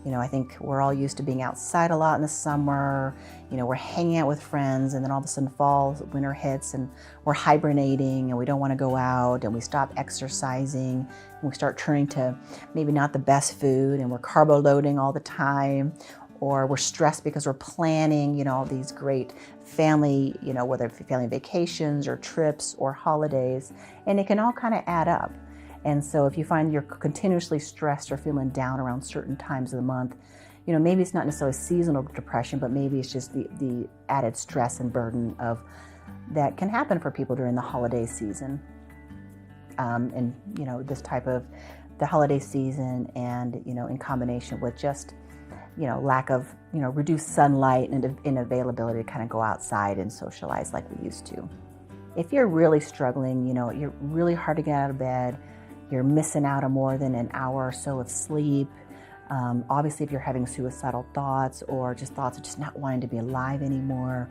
I think we're all used to being outside a lot in the summer, we're hanging out with friends, and then all of a sudden fall, winter hits, and we're hibernating, and we don't want to go out, and we stop exercising, and we start turning to maybe not the best food, and we're carbo loading all the time, or we're stressed because we're planning, all these great family, whether it's family vacations or trips or holidays, and it can all kind of add up. And so if you find you're continuously stressed or feeling down around certain times of the month, maybe it's not necessarily seasonal depression, but maybe it's just the added stress and burden of that can happen for people during the holiday season. And, this type of the holiday season and, in combination with just, lack of, reduced sunlight and inavailability to kind of go outside and socialize like we used to. If you're really struggling, you're really hard to get out of bed, you're missing out on more than an hour or so of sleep. Obviously, if you're having suicidal thoughts or just thoughts of just not wanting to be alive anymore,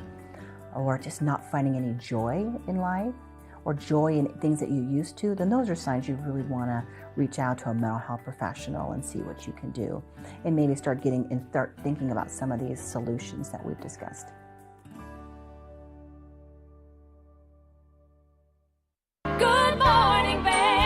or just not finding any joy in life or joy in things that you used to, then those are signs you really want to reach out to a mental health professional and see what you can do. And maybe start thinking about some of these solutions that we've discussed. Good morning, Vail.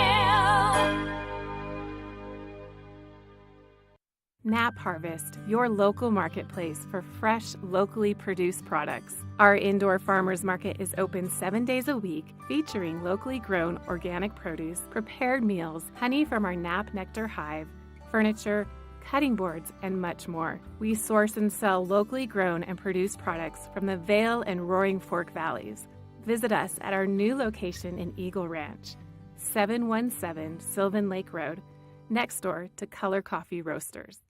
Nap Harvest, your local marketplace for fresh, locally produced products. Our indoor farmers market is open 7 days a week, featuring locally grown organic produce, prepared meals, honey from our Nap Nectar hive, furniture, cutting boards, and much more. We source and sell locally grown and produced products from the Vail and Roaring Fork Valleys. Visit us at our new location in Eagle Ranch, 717 Sylvan Lake Road, next door to Color Coffee Roasters.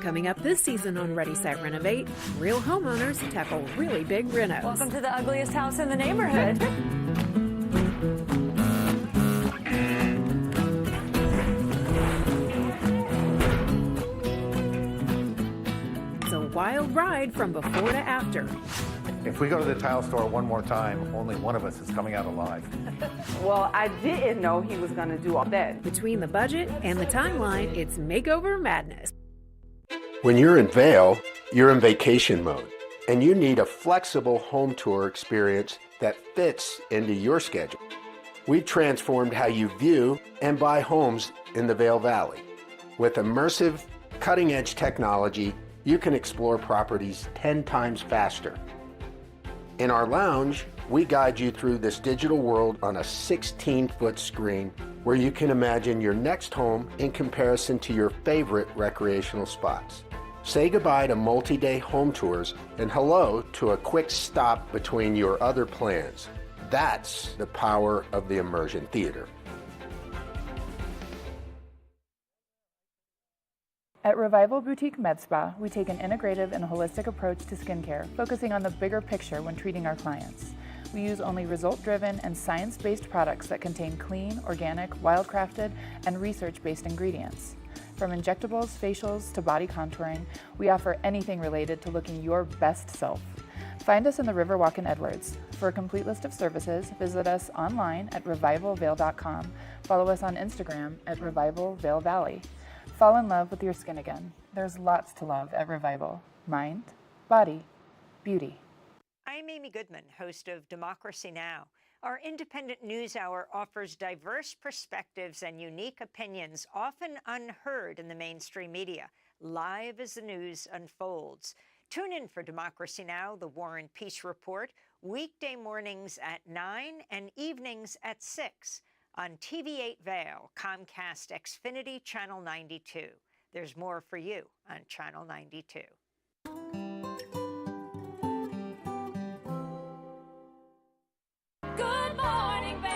Coming up this season on Ready, Set, Renovate, real homeowners tackle really big renos. Welcome to the ugliest house in the neighborhood. It's a wild ride from before to after. If we go to the tile store one more time, only one of us is coming out alive. Well, I didn't know he was going to do all that. Between the budget and the timeline, it's makeover madness. When you're in Vail, you're in vacation mode, and you need a flexible home tour experience that fits into your schedule. We've transformed how you view and buy homes in the Vail Valley. With immersive, cutting-edge technology, you can explore properties 10 times faster. In our lounge, we guide you through this digital world on a 16-foot screen where you can imagine your next home in comparison to your favorite recreational spots. Say goodbye to multi-day home tours and hello to a quick stop between your other plans. That's the power of the immersion theater. At Revival Boutique Med Spa, we take an integrative and holistic approach to skincare, focusing on the bigger picture when treating our clients. We use only result-driven and science-based products that contain clean, organic, wildcrafted, and research-based ingredients. From injectables, facials, to body contouring, we offer anything related to looking your best self. Find us in the Riverwalk in Edwards. For a complete list of services, visit us online at revivalvail.com. Follow us on Instagram at Revival Vail Valley. Fall in love with your skin again. There's lots to love at Revival. Mind, body, beauty. I'm Amy Goodman, host of Democracy Now! Our independent news hour offers diverse perspectives and unique opinions, often unheard in the mainstream media, live as the news unfolds. Tune in for Democracy Now!, the War and Peace Report, weekday mornings at 9 and evenings at 6 on TV8 Vail, Comcast Xfinity Channel 92. There's more for you on Channel 92. Good morning, Vail.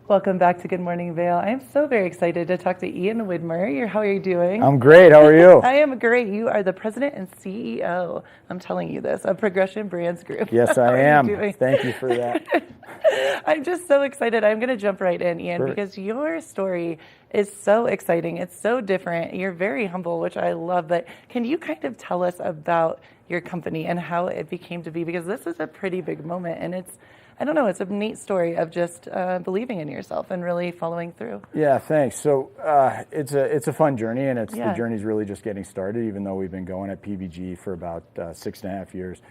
Welcome back to Good Morning Vail. I am so very excited to talk to Ian Widmer. How are you doing? I'm great. How are you? I am great. You are the president and CEO, I'm telling you this, of Progression Brands Group. Yes, I am. Thank you for that. I'm just so excited. I'm going to jump right in, Ian, Perfect. because your story is so exciting. It's so different. You're very humble, which I love. But can you kind of tell us about your company and how it became to be? Because this is a pretty big moment, and it's, I don't know, it's a neat story of just believing in yourself and really following through. Yeah, thanks. So it's a fun journey, and the journey's really just getting started, even though we've been going at PBG for about 6.5 years.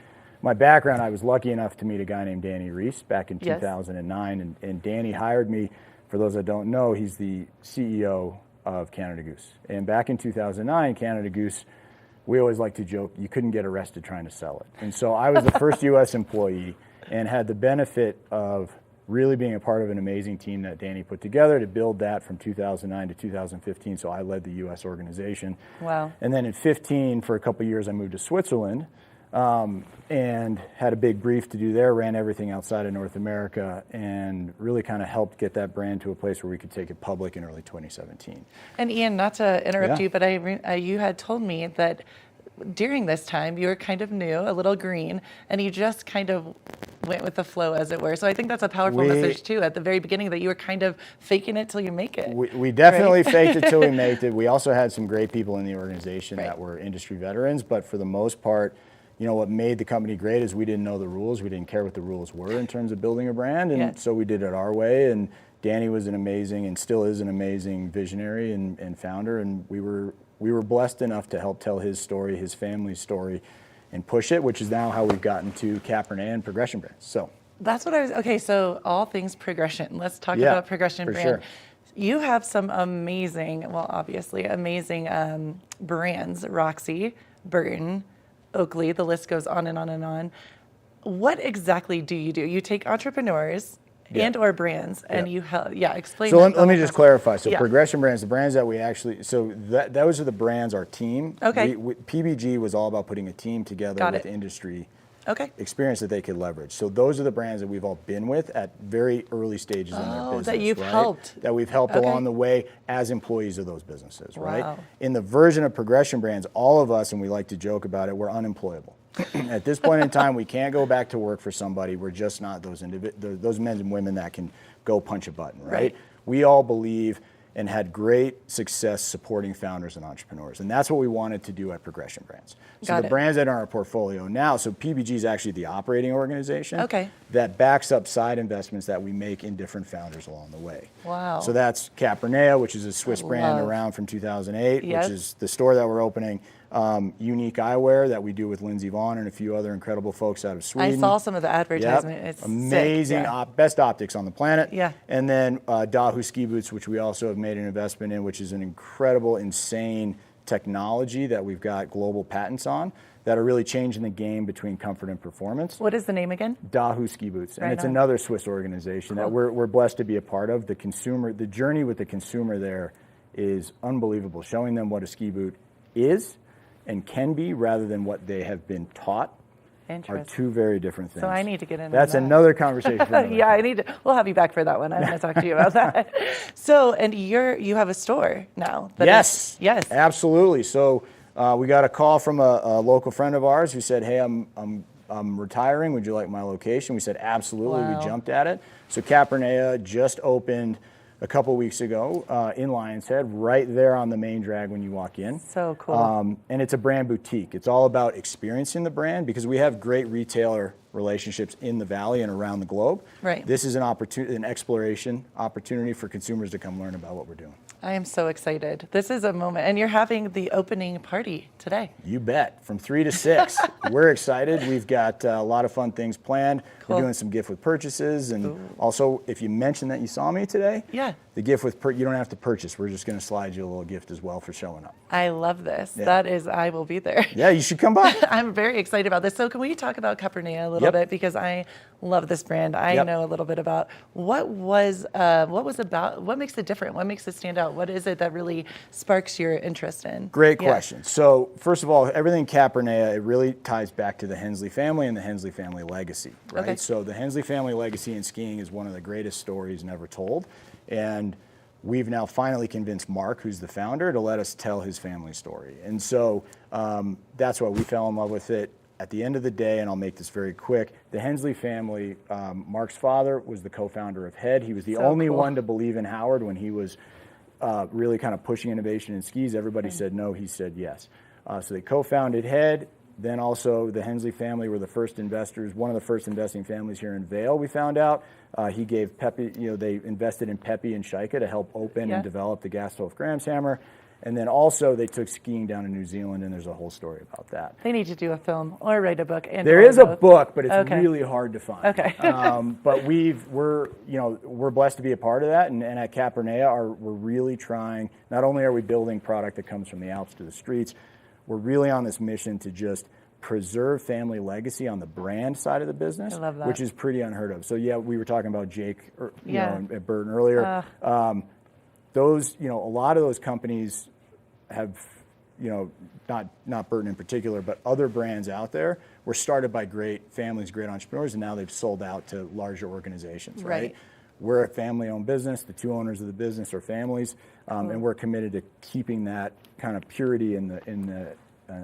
My background, I was lucky enough to meet a guy named Danny Reese back in 2009, and Danny hired me. For those that don't know, he's the CEO of Canada Goose. And back in 2009, Canada Goose, we always like to joke, you couldn't get arrested trying to sell it. And so I was the first U.S. employee and had the benefit of really being a part of an amazing team that Danny put together to build that from 2009 to 2015. So I led the U.S. organization. Wow. And then in 15, for a couple of years, I moved to Switzerland and had a big brief to do there, ran everything outside of North America, and really kind of helped get that brand to a place where we could take it public in early 2017. And Ian, not to interrupt you, but you had told me that during this time you were kind of new, a little green, and you just kind of went with the flow, as it were. So I think that's a powerful message too at the very beginning, that you were kind of faking it till you make it. We definitely faked it till we made it. We also had some great people in the organization that were industry veterans, but for the most part, you know, what made the company great is we didn't know the rules. We didn't care what the rules were in terms of building a brand, and so we did it our way. And Danny was an amazing, and still is an amazing visionary and founder, and we were blessed enough to help tell his story, his family's story, and push it, which is now how we've gotten to Cabernet and Progression Brands. So that's what I was, okay, so all things Progression. Let's talk about Progression Brand. Sure. you have some amazing, well, obviously amazing brands, Roxy, Burton, Oakley, the list goes on and on and on. What exactly do? You take entrepreneurs and or brands and you help, explain. So that let me just clarify. So Yeah. Progression Brands, the brands that we actually, so those are the brands, our team. Okay. PBG was all about putting a team together Got with it. industry Okay. experience that they could leverage. So those are the brands that we've all been with at very early stages in their business. That you've right? helped. That we've helped Okay. along the way as employees of those businesses, right? Wow. In the version of Progression Brands, all of us, and we like to joke about it, we're unemployable. At this point in time, we can't go back to work for somebody. We're just not those men and women that can go punch a button, right? We all believe and had great success supporting founders and entrepreneurs. And that's what we wanted to do at Progression Brands. So Got the it. brands that are in our portfolio now, so PBG is actually the operating organization Okay. that backs up side investments that we make in different founders along the way. Wow. So that's Capernea, which is a Swiss brand love. around from 2008, Yes. which is the store that we're opening. Unique Eyewear that we do with Lindsey Vaughn and a few other incredible folks out of Sweden. I saw some of the advertisement. Yep. It's amazing, sick. Yeah. Best optics on the planet. Yeah. And then Dahu ski boots, which we also have made an investment in, which is an incredible, insane technology that we've got global patents on that are really changing the game between comfort and performance. What is the name again? Dahu ski boots, and Right it's on. another Swiss organization that Cool. we're blessed to be a part of. The journey with the consumer there is unbelievable. Showing them what a ski boot is and can be, rather than what they have been taught, are Interesting. two very different things. So I need to get into That's that. another conversation. For another Yeah, I need to. We'll have you back for that one. I want to talk to you about that. So, and you have a store now. that Yes. is- yes. Absolutely. So we got a call from a local friend of ours who said, "Hey, I'm retiring. Would you like my location?" We said, "Absolutely." Wow. We jumped at it. So Capernea just opened a couple weeks ago in Lions Head, right there on the main drag when you walk in. So cool. And it's a brand boutique. It's all about experiencing the brand because we have great retailer relationships in the Valley and around the globe. Right. This is an opportunity, an exploration opportunity for consumers to come learn about what we're doing. I am so excited. This is a moment, and you're having the opening party today. You bet. From 3 to 6. We're excited. We've got a lot of fun things planned. Cool. We're doing some gift with purchases. And also, if you mention that you saw me today, Yeah. the gift with you don't have to purchase. We're just going to slide you a little gift as well for showing up. I love this. Yeah. That is, I will be there. Yeah, you should come by. I'm very excited about this. So can we talk about Capernea a little Yep. bit, because I love this brand. I Yep. know a little bit about what makes it different? What makes it stand out? What is it that really sparks your interest in? Great Yeah. question. So first of all, everything Capernea, it really ties back to the Hensley family and the Hensley family legacy, right? Okay. So the Hensley family legacy in skiing is one of the greatest stories never told. And we've now finally convinced Mark, who's the founder, to let us tell his family story. And so that's why we fell in love with it. At the end of the day, and I'll make this very quick, the Hensley family, Mark's father was the co-founder of Head. He was the So only cool. one to believe in Howard when he was really kind of pushing innovation in skis. Everybody said no, he said yes. So they co-founded Head. Then also the Hensley family were the first investors, one of the first investing families here in Vail, we found out. He gave Pepe, they invested in Pepe and Shaika to help open Yeah. and develop the Gastolf Grahamshammer. And then also they took skiing down in New Zealand, and there's a whole story about that. They need to do a film or write a book. And There or is a both. book, but it's Okay. really hard to find. Okay. But we're blessed to be a part of that, and at Capernea, we're really trying. Not only are we building product that comes from the Alps to the streets, we're really on this mission to just preserve family legacy on the brand side of the business, I love that. which is pretty unheard of. So yeah, we were talking about Jake, Yeah. at Burton earlier. Those, a lot of those companies have, not Burton in particular, but other brands out there were started by great families, great entrepreneurs, and now they've sold out to larger organizations, right? Right. We're a family-owned business. The two owners of the business are families, and we're committed to keeping that kind of purity in the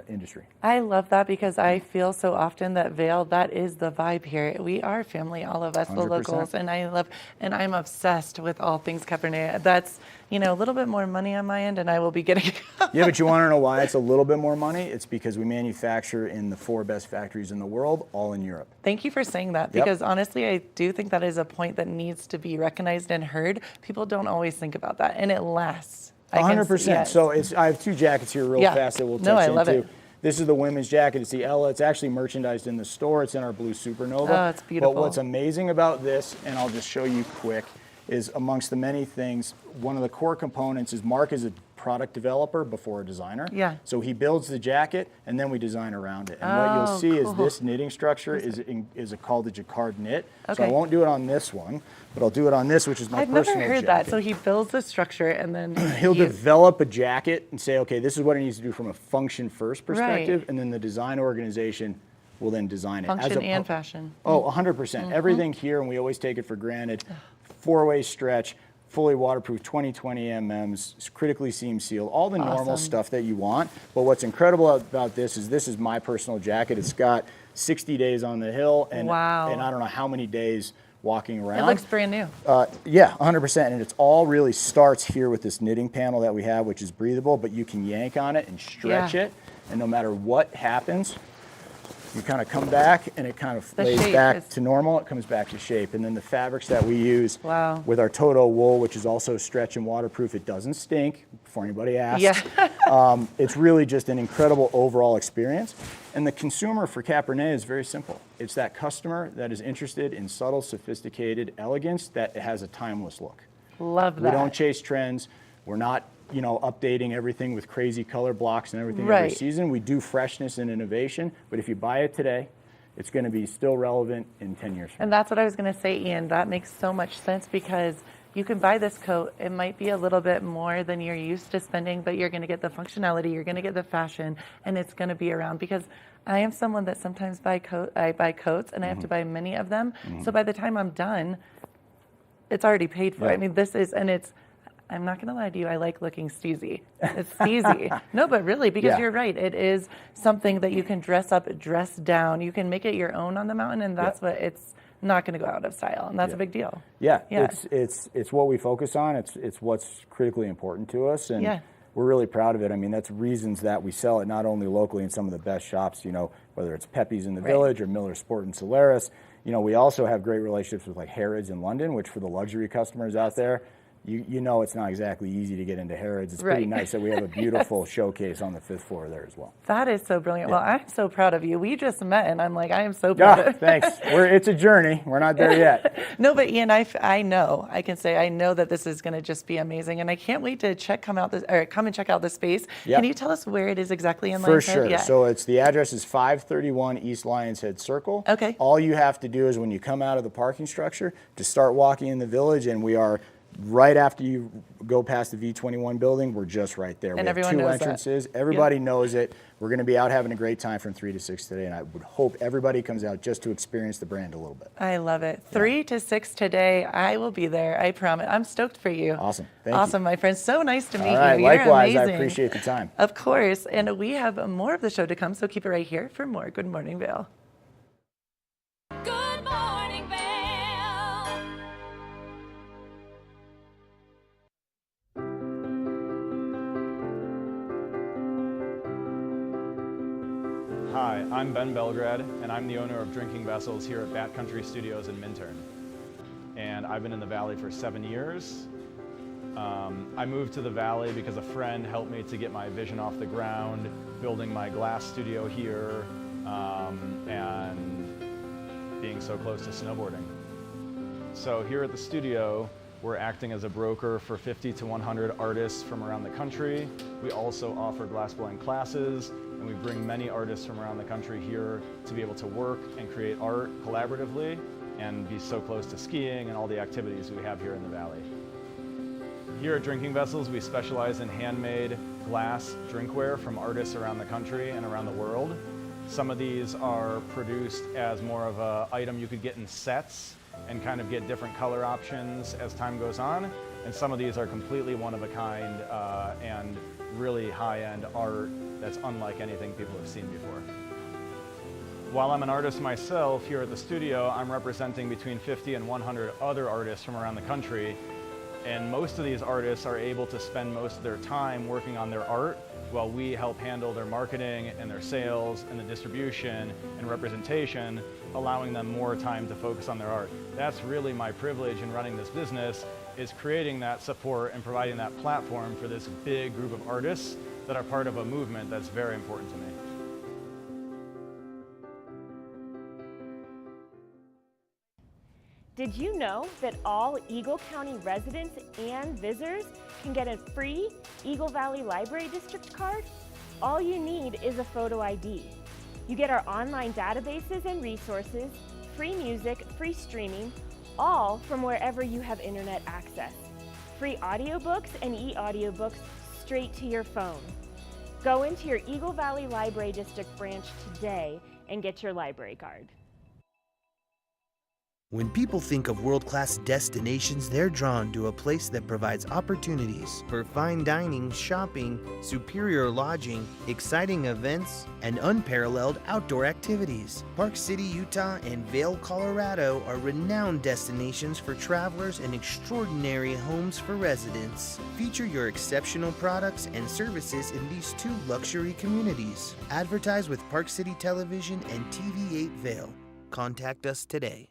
industry. I love that, because I feel so often that Vail, that is the vibe here. We are family, all of us, the 100%. locals, and I'm obsessed with all things Capernea. That's, a little bit more money on my end, and I will be getting Yeah, but you want to know why it's a little bit more money? It's because we manufacture in the 4 best factories in the world, all in Europe. Thank you for saying that, Yep. because honestly, I do think that is a point that needs to be recognized and heard. People don't always think about that, and it lasts. 100%. Yes. So I have 2 jackets here real Yeah. fast that we'll touch No, I into. love it. This is the women's jacket. It's the Ella. It's actually merchandised in the store. It's in our blue Supernova. Oh, it's beautiful. But what's amazing about this, and I'll just show you quick, is amongst the many things, one of the core components is Mark is a product developer before a designer. Yeah. So he builds the jacket and then we design around it. And what you'll see is this knitting structure is called the jacquard knit. So I won't do it on this one, but I'll do it on this, which is my I've personal never heard jacket. that. So he builds the structure and then He'll develop a jacket and say, okay, this is what it needs to do from a function first perspective, Right. and then the design organization will then design it. Function and fashion. Oh, 100%. Everything here, and we always take it for granted, 4-way stretch, fully waterproof, 2020 mm's, critically seam sealed, all the normal stuff that you want. But what's incredible about this is my personal jacket. It's got 60 days on the hill and I don't know how many days walking around. It looks brand new. Yeah, 100%. And it's all really starts here with this knitting panel that we have, which is breathable, but you can yank on it and stretch it. And no matter what happens, you kind of come back and it kind of lays back to normal. It comes back to shape. And then the fabrics that we use with our Toto wool, which is also stretch and waterproof, it doesn't stink, before anybody asks. Yeah. It's really just an incredible overall experience. And the consumer for Cabernet is very simple. It's that customer that is interested in subtle, sophisticated elegance that has a timeless look. Love that. We don't chase trends. We're not, you know, updating everything with crazy color blocks and everything every season. We do freshness and innovation, but if you buy it today, it's going to be still relevant in 10 years. And that's what I was going to say, Ian. That makes so much sense because you can buy this coat. It might be a little bit more than you're used to spending, but you're going to get the functionality, you're going to get the fashion, and it's going to be around because I am someone that sometimes I buy coats and I have to buy many of them. So by the time I'm done, it's already paid for. I mean, this is, and it's, I'm not going to lie to you, I like looking steezy. It's steezy. No, but really, because you're right. It is something that you can dress up, dress down. You can make it your own on the mountain, and that's what it's not going to go out of style, and that's a big deal. It's what we focus on. It's what's critically important to us, and we're really proud of it. I mean, that's reasons that we sell it not only locally in some of the best shops, you know, whether it's Pepe's in the Village or Miller Sport and Solaris. You know, we also have great relationships with like Harrods in London, which for the luxury customers out there, you know it's not exactly easy to get into Harrods. It's pretty nice that we have a beautiful showcase on the 5th floor there as well. That is so brilliant. Well, I'm so proud of you. We just met, and I'm like, I am so proud of you. Thanks. It's a journey. We're not there yet. No, but Ian, I know that this is going to just be amazing, and I can't wait to come and check out the space. Can you tell us where it is exactly in Lions Head? For sure. So the address is 531 East Lions Head Circle. Okay. All you have to do is when you come out of the parking structure, to start walking in the village, and we are right after you go past the V21 building, we're just right there. And we have everyone 2 knows entrances. that. Everybody knows it. We're going to be out having a great time from 3 to 6 today, and I would hope everybody comes out just to experience the brand a little bit. I love it. 3 to 6 today. I will be there. I promise. I'm stoked for you. Awesome. Thank you. Awesome, my friend. So nice to meet All right. you. You're Likewise. amazing. I appreciate the time. Of course. And we have more of the show to come, so keep it right here for more Good Morning Vail. Good morning, Vail. Hi, I'm Ben Belgrad, and I'm the owner of Drinking Vessels here at Bat Country Studios in Minturn. And I've been in the Valley for 7 years. I moved to the Valley because a friend helped me to get my vision off the ground, building my glass studio here, and being so close to snowboarding. So here at the studio, we're acting as a broker for 50 to 100 artists from around the country. We also offer glassblowing classes, and we bring many artists from around the country here to be able to work and create art collaboratively and be so close to skiing and all the activities we have here in the Valley. Here at Drinking Vessels, we specialize in handmade glass drinkware from artists around the country and around the world. Some of these are produced as more of an item you could get in sets and kind of get different color options as time goes on. And some of these are completely one of a kind and really high-end art that's unlike anything people have seen before. While I'm an artist myself here at the studio, I'm representing between 50 and 100 other artists from around the country. And most of these artists are able to spend most of their time working on their art while we help handle their marketing and their sales and the distribution and representation, allowing them more time to focus on their art. That's really my privilege in running this business, is creating that support and providing that platform for this big group of artists that are part of a movement that's very important to me. Did you know that all Eagle County residents and visitors can get a free Eagle Valley Library District card? All you need is a photo ID. You get our online databases and resources, free music, free streaming, all from wherever you have internet access. Free audiobooks and e-audiobooks straight to your phone. Go into your Eagle Valley Library District branch today and get your library card. When people think of world-class destinations, they're drawn to a place that provides opportunities for fine dining, shopping, superior lodging, exciting events, and unparalleled outdoor activities. Park City, Utah, and Vail, Colorado are renowned destinations for travelers and extraordinary homes for residents. Feature your exceptional products and services in these two luxury communities. Advertise with Park City Television and TV8 Vail. Contact us today.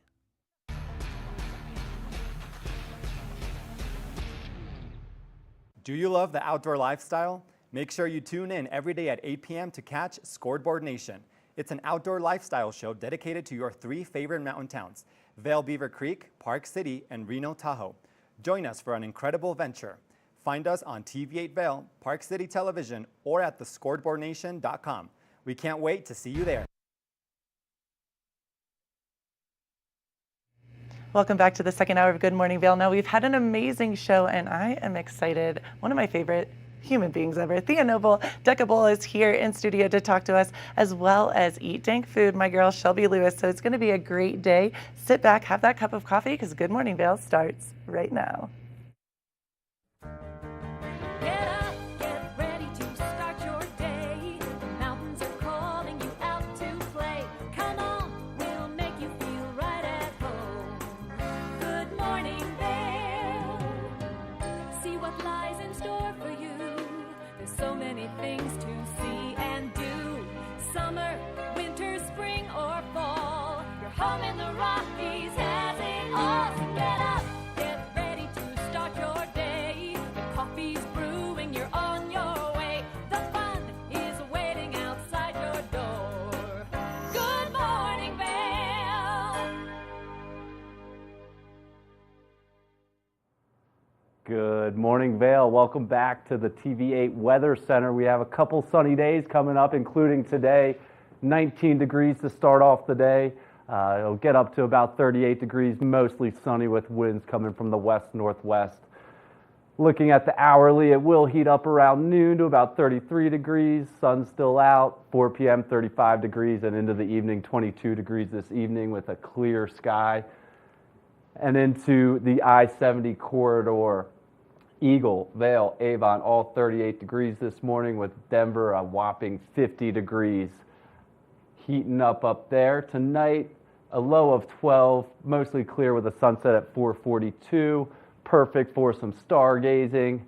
Do you love the outdoor lifestyle? Make sure you tune in every day at 8 p.m. to catch Scoreboard Nation. It's an outdoor lifestyle show dedicated to your three favorite mountain towns, Vail, Beaver Creek, Park City, and Reno, Tahoe. Join us for an incredible venture. Find us on TV8 Vail, Park City Television, or at thescoreboardnation.com. We can't wait to see you there. Welcome back to the second hour of Good Morning Vail. Now, we've had an amazing show, and I am excited. One of my favorite human beings ever, Thea Noble Decable, is here in studio to talk to us, as well as Eat Dank Food, my girl Shelby Lewis. So it's going to be a great day. Sit back, have that cup of coffee, because Good Morning Vail starts right now. Get up, get ready to start your day. The mountains are calling you out to play. Come on, we'll make you feel right at home. Good morning, Vail. See what lies in store for you. There's so many things to see and do. Summer, winter, spring, or fall. Your home in the Rockies has it all. So get up, get ready to start your day. The coffee's brewing, you're on your way. The fun is waiting outside your door. Good morning, Vail. Good morning, Vail. Welcome back to the TV8 Weather Center. We have a couple sunny days coming up, including today. 19 degrees to start off the day. It'll get up to about 38 degrees, mostly sunny with winds coming from the west-northwest. Looking at the hourly, it will heat up around noon to about 33 degrees. Sun's still out. 4 p.m., 35 degrees, and into the evening, 22 degrees this evening with a clear sky. And into the I-70 corridor, Eagle, Vail, Avon, all 38 degrees this morning, with Denver a whopping 50 degrees. Heating up there. Tonight, a low of 12, mostly clear with a sunset at 4:42. Perfect for some stargazing.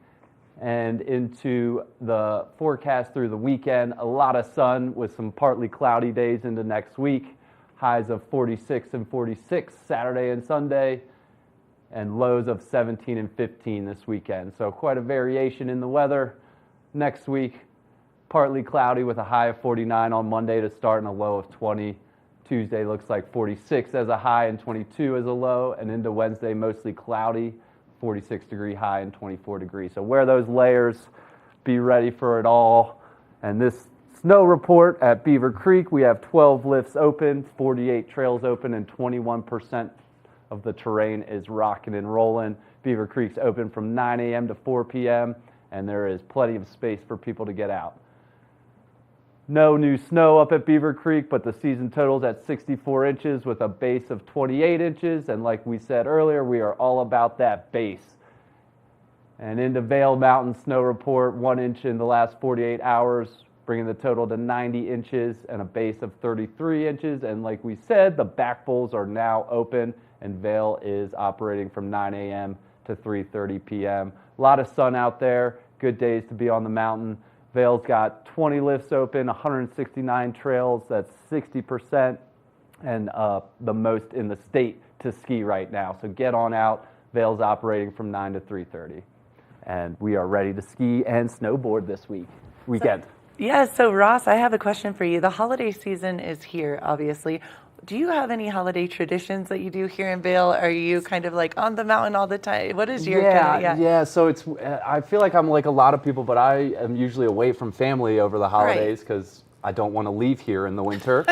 And into the forecast through the weekend, a lot of sun with some partly cloudy days into next week. Highs of 46 and 46 Saturday and Sunday, and lows of 17 and 15 this weekend. So quite a variation in the weather. Next week, partly cloudy with a high of 49 on Monday to start and a low of 20. Tuesday looks like 46 as a high and 22 as a low, and into Wednesday mostly cloudy, 46-degree high and 24 degrees. So wear those layers, be ready for it all. And this snow report at Beaver Creek, we have 12 lifts open, 48 trails open, and 21% of the terrain is rocking and rolling. Beaver Creek's open from 9 a.m. to 4 p.m., and there is plenty of space for people to get out. No new snow up at Beaver Creek, but the season total's at 64 inches with a base of 28 inches. And like we said earlier, we are all about that base. And into Vail Mountain snow report, 1 inch in the last 48 hours, bringing the total to 90 inches and a base of 33 inches. And like we said, the back bowls are now open, and Vail is operating from 9 a.m. to 3:30 p.m. A lot of sun out there. Good days to be on the mountain. Vail's got 20 lifts open, 169 trails, that's 60%, and the most in the state to ski right now. So get on out. Vail's operating from 9 to 3:30. And we are ready to ski and snowboard this weekend. So Ross, I have a question for you. The holiday season is here, obviously. Do you have any holiday traditions that you do here in Vail? Are you kind of like on the mountain all the time? What is your yeah. So it's I feel like I'm like a lot of people, but I am usually away from family over the holidays because I don't want to leave here in the winter.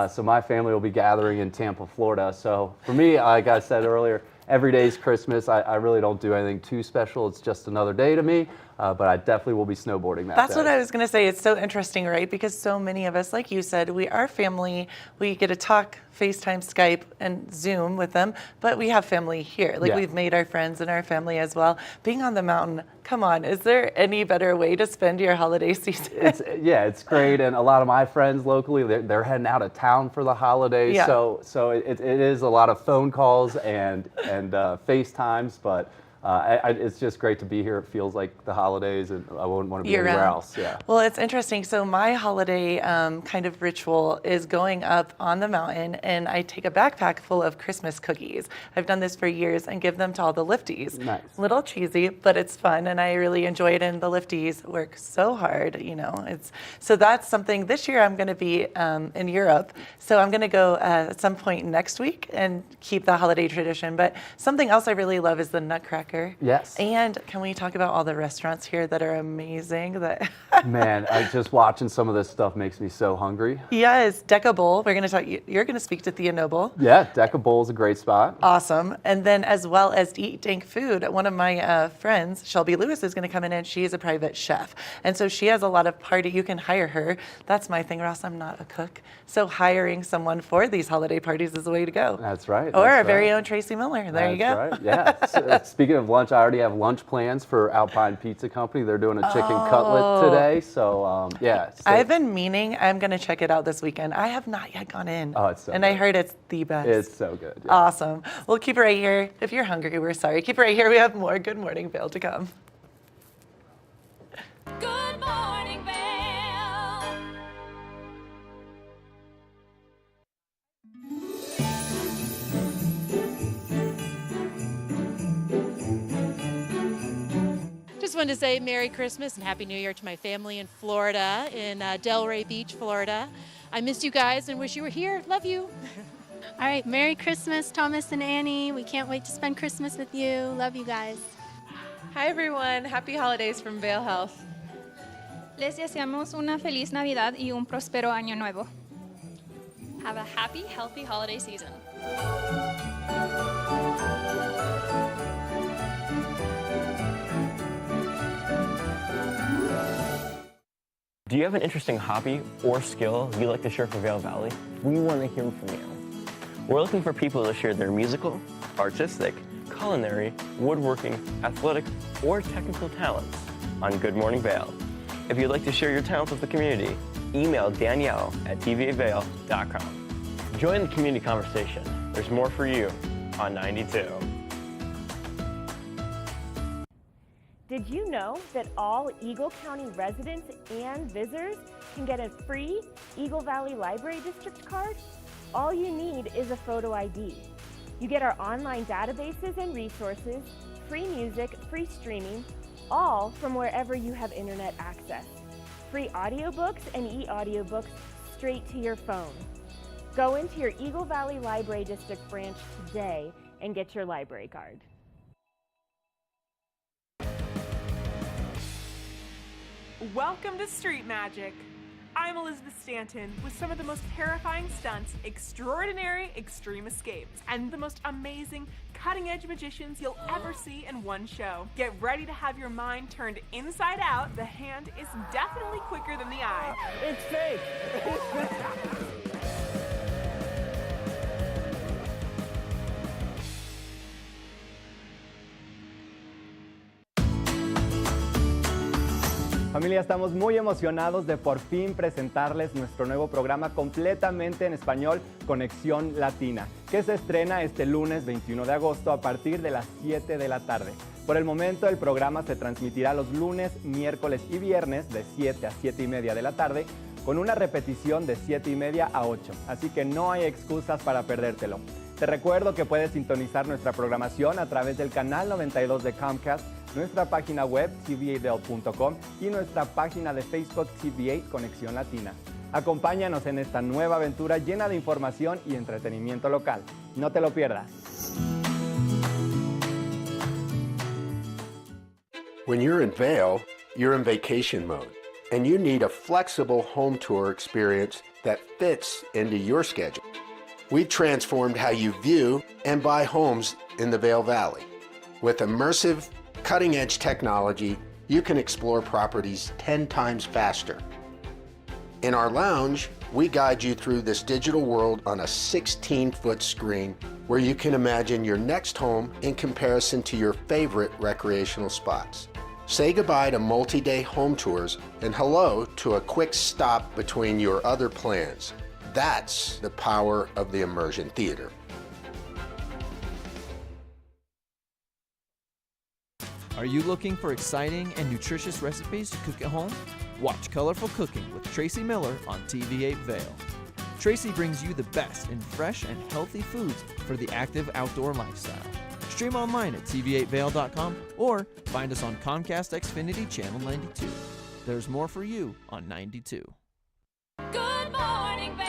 So my family will be gathering in Tampa, Florida. So for me, like I said earlier, every day is Christmas. I really don't do anything too special. It's just another day to me. But I definitely will be snowboarding that That's day. what I was going to say. It's so interesting, right? Because so many of us, like you said, we are family. We get to talk, FaceTime, Skype, and Zoom with them, but we have family here. Like we've made our friends and our family as well. Being on the mountain, come on, is there any better way to spend your holiday season? It's great. And a lot of my friends locally, they're heading out of town for the holidays. Yeah. So it is a lot of phone calls and FaceTimes, but it's just great to be here. It feels like the holidays, and I wouldn't want to be anywhere else. Yeah. Well, it's interesting. So my holiday kind of ritual is going up on the mountain, and I take a backpack full of Christmas cookies. I've done this for years and give them to all the lifties. Nice. Little cheesy, but it's fun, and I really enjoy it. And the lifties work so hard, you know. So that's something. This year I'm going to be in Europe, so I'm going to go at some point next week and keep the holiday tradition. But something else I really love is the Nutcracker. Yes. And can we talk about all the restaurants here that are amazing? Man, just watching some of this stuff makes me so hungry. Yes, Deca Bowl. We're going to talk. You're going to speak to Thea Noble. Yeah, Deca Bowl is a great spot. Awesome. And then as well as Eat Dank Food, one of my friends, Shelby Lewis, is going to come in, and she is a private chef. And so she has a lot of you can hire her. That's my thing, Ross. I'm not a cook. So hiring someone for these holiday parties is the way to go. That's right. Or our very own Tracy Miller. There you go. Right. Yeah. Speaking of lunch, I already have lunch plans for Alpine Pizza Company. They're doing a chicken cutlet today. So, I've been meaning, I'm going to check it out this weekend. I have not yet gone in. Oh, it's so And good. I heard it's the best. It's so good. Yeah. Awesome. Well, keep it right here. If you're hungry, we're sorry. Keep it right here. We have more Good Morning Vail to come. Good morning, Vail. Just wanted to say Merry Christmas and Happy New Year to my family in Florida, in Delray Beach, Florida. I missed you guys and wish you were here. Love you. All right, Merry Christmas, Thomas and Annie. We can't wait to spend Christmas with you. Love you guys. Hi everyone, happy holidays from Vail Health. Les deseamos una feliz Navidad y un próspero año nuevo. Have a happy, healthy holiday season. Do you have an interesting hobby or skill you'd like to share for Vail Valley? We want to hear from you. We're looking for people to share their musical, artistic, culinary, woodworking, athletic, or technical talents on Good Morning Vail. If you'd like to share your talents with the community, email Danielle at tvavail.com. Join the community conversation. There's more for you on 92. Did you know that all Eagle County residents and visitors can get a free Eagle Valley Library District card? All you need is a photo ID. You get our online databases and resources, free music, free streaming, all from wherever you have internet access. Free audiobooks and e-audiobooks straight to your phone. Go into your Eagle Valley Library District branch today and get your library card. Welcome to Street Magic. I'm Elizabeth Stanton with some of the most terrifying stunts, extraordinary extreme escapes, and the most amazing cutting-edge magicians you'll ever see in one show. Get ready to have your mind turned inside out. The hand is definitely quicker than the eye. It's fake. Familia, estamos muy emocionados de por fin presentarles nuestro nuevo programa completamente en español, Conexión Latina, que se estrena este lunes 21 de agosto a partir de las 7 de la tarde. Por el momento, el programa se transmitirá los lunes, miércoles y viernes de 7 a 7 y media de la tarde, con una repetición de 7 y media a 8, así que no hay excusas para perdértelo. Te recuerdo que puedes sintonizar nuestra programación a través del canal 92 de Comcast, nuestra página web tva.com y nuestra página de Facebook TVA Conexión Latina. Acompáñanos en esta nueva aventura llena de información y entretenimiento local. No te lo pierdas. When you're in Vail, you're in vacation mode, and you need a flexible home tour experience that fits into your schedule. We've transformed how you view and buy homes in the Vail Valley. With immersive, cutting-edge technology, you can explore properties 10 times faster. In our lounge, we guide you through this digital world on a 16-foot screen where you can imagine your next home in comparison to your favorite recreational spots. Say goodbye to multi-day home tours and hello to a quick stop between your other plans. That's the power of the immersion theater. Are you looking for exciting and nutritious recipes to cook at home? Watch Colorful Cooking with Tracy Miller on TV8 Vail. Tracy brings you the best in fresh and healthy foods for the active outdoor lifestyle. Stream online at tv8vail.com or find us on Comcast Xfinity Channel 92. There's more for you on 92. Good morning, Vail.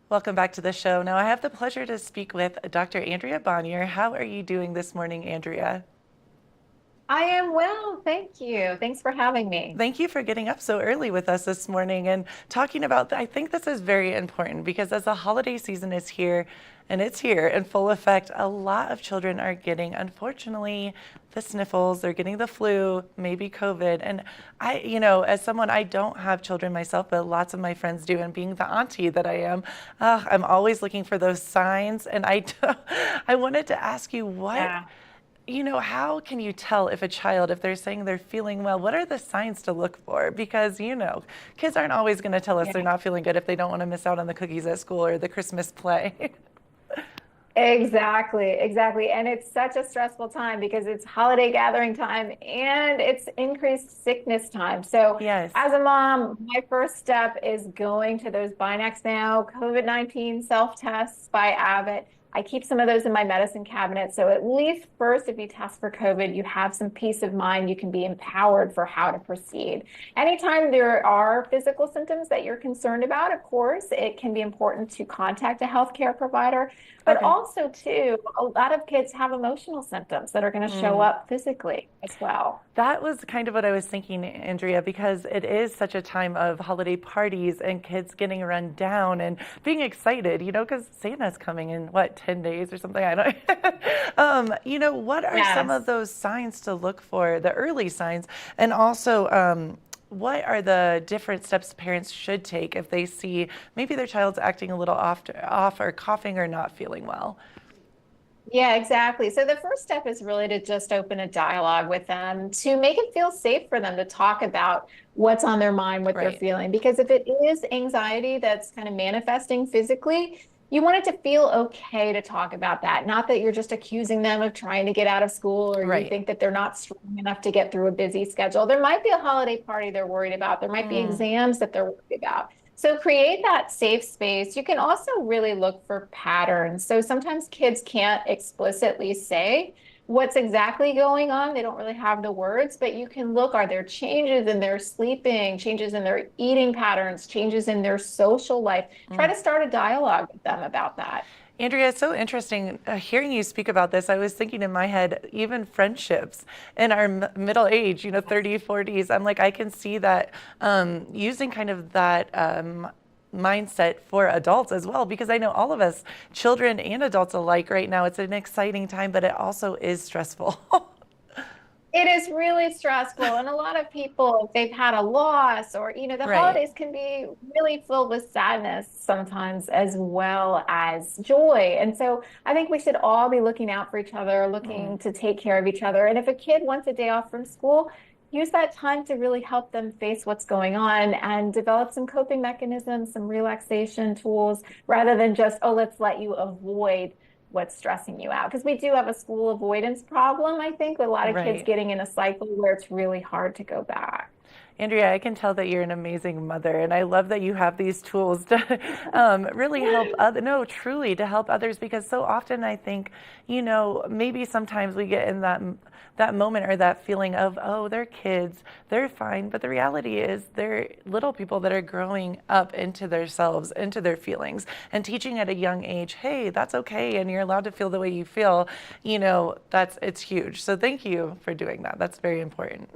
Welcome back to the show. Now I have the pleasure to speak with Dr. Andrea Bonnier. How are you doing this morning, Andrea? I am well, thank you. Thanks for having me. Thank you for getting up so early with us this morning and talking about, I think this is very important because as the holiday season is here, and it's here in full effect, a lot of children are getting, unfortunately, the sniffles, they're getting the flu, maybe COVID. And I, as someone, I don't have children myself, but lots of my friends do. And being the auntie that I am, I'm always looking for those signs. And I wanted to ask you how can you tell if a child, if they're saying they're feeling well, what are the signs to look for? Because, kids aren't always going to tell us they're not feeling good if they don't want to miss out on the cookies at school or the Christmas play. Exactly. And it's such a stressful time because it's holiday gathering time and it's increased sickness time. So as a mom, my first step is going to those Binax Now COVID-19 self-tests by Abbott. I keep some of those in my medicine cabinet. So at least first, if you test for COVID, you have some peace of mind. You can be empowered for how to proceed. Anytime there are physical symptoms that you're concerned about, of course, it can be important to contact a healthcare provider. But also, too, a lot of kids have emotional symptoms that are going to show up physically as well. That was kind of what I was thinking, Andrea, because it is such a time of holiday parties and kids getting run down and being excited, because Santa's coming in, 10 days or something? I don't what are some of those signs to look for, the early signs? And also, what are the different steps parents should take if they see maybe their child's acting a little off or coughing or not feeling well? Yeah, exactly. So the first step is really to just open a dialogue with them to make it feel safe for them to talk about what's on their mind, what they're feeling. Because if it is anxiety that's kind of manifesting physically, you want it to feel okay to talk about that. Not that you're just accusing them of trying to get out of school or you think that they're not strong enough to get through a busy schedule. There might be a holiday party they're worried about. There might be exams that they're worried about. So create that safe space. You can also really look for patterns. So sometimes kids can't explicitly say what's exactly going on. They don't really have the words, but you can look, are there changes in their sleeping, changes in their eating patterns, changes in their social life? Try to start a dialogue with them about that. Andrea, it's so interesting hearing you speak about this. I was thinking in my head, even friendships in our middle age, 30s, 40s, I'm like, I can see that using kind of that mindset for adults as well, because I know all of us, children and adults alike right now, it's an exciting time, but it also is stressful. It is really stressful. And a lot of people, if they've had a loss or, the holidays can be really filled with sadness sometimes as well as joy. And so I think we should all be looking out for each other, looking to take care of each other. And if a kid wants a day off from school, use that time to really help them face what's going on and develop some coping mechanisms, some relaxation tools, rather than just, let's let you avoid what's stressing you out. Because we do have a school avoidance problem, I think, with a lot of kids getting in a cycle where it's really hard to go back. Andrea, I can tell that you're an amazing mother, and I love that you have these tools to really help truly to help others, because so often I think, maybe sometimes we get in that moment or that feeling of, oh, they're kids, they're fine, but the reality is they're little people that are growing up into themselves, into their feelings, and teaching at a young age, hey, that's okay, and you're allowed to feel the way you feel, it's huge. So thank you for doing that. That's very important.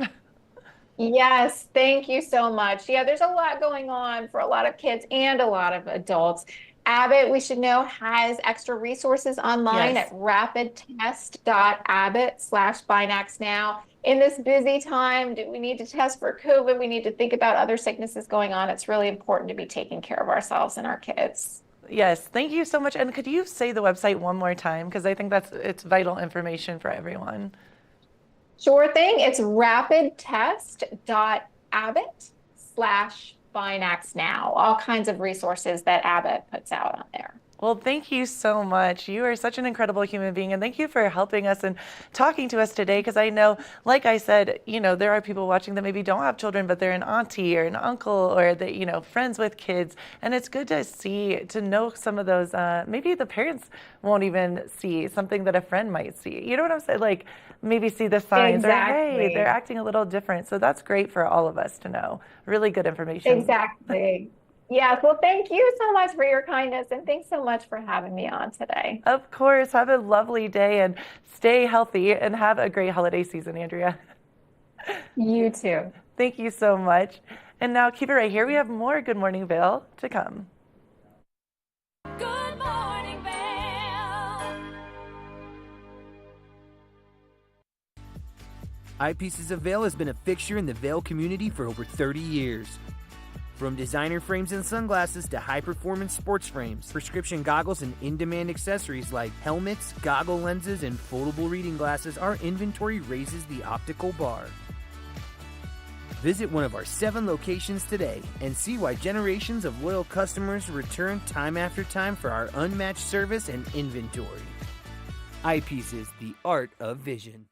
Yes, thank you so much. Yeah, there's a lot going on for a lot of kids and a lot of adults. Abbott, we should know, has extra resources online at rapidtest.abbott/binaxnow. In this busy time, do we need to test for COVID? We need to think about other sicknesses going on. It's really important to be taking care of ourselves and our kids. Yes, thank you so much. And could you say the website one more time? Because I think it's vital information for everyone. Sure thing. It's rapidtest.abbott/binaxnow. All kinds of resources that Abbott puts out on there. Well, thank you so much. You are such an incredible human being, and thank you for helping us and talking to us today, because I know, like I said, there are people watching that maybe don't have children, but they're an auntie or an uncle, or that, friends with kids, and it's good to know some of those, maybe the parents won't even see something that a friend might see. You know what I'm saying? Like, maybe see the signs, exactly. Or, hey, they're acting a little different. So that's great for all of us to know. Really good information. Exactly. Yes, well, thank you so much for your kindness, and thanks so much for having me on today. Of course. Have a lovely day and stay healthy and have a great holiday season, Andrea. You too. Thank you so much. And now keep it right here. We have more Good Morning Vail to come. Good morning, Vail. Eyepieces of Vail has been a fixture in the Vail community for over 30 years. From designer frames and sunglasses to high-performance sports frames, prescription goggles, and in-demand accessories like helmets, goggle lenses, and foldable reading glasses, our inventory raises the optical bar. Visit one of our 7 locations today and see why generations of loyal customers return time after time for our unmatched service and inventory. Eyepieces, the art of vision.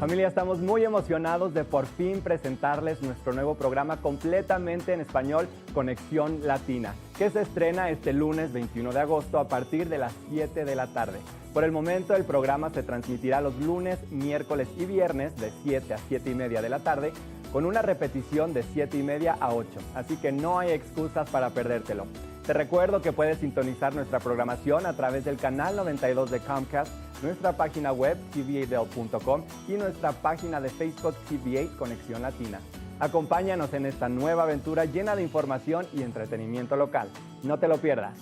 Familia, estamos muy emocionados de por fin presentarles nuestro nuevo programa completamente en español, Conexión Latina, que se estrena este lunes 21 de agosto a partir de las 7 de la tarde. Por el momento, el programa se transmitirá los lunes, miércoles y viernes de 7 a 7 y media de la tarde, con una repetición de 7 y media a 8, así que no hay excusas para perdértelo. Te recuerdo que puedes sintonizar nuestra programación a través del canal 92 de Comcast, nuestra página web tv8vail.com y nuestra página de Facebook TV8 Conexión Latina. Acompáñanos en esta nueva aventura llena de información y entretenimiento local. No te lo pierdas.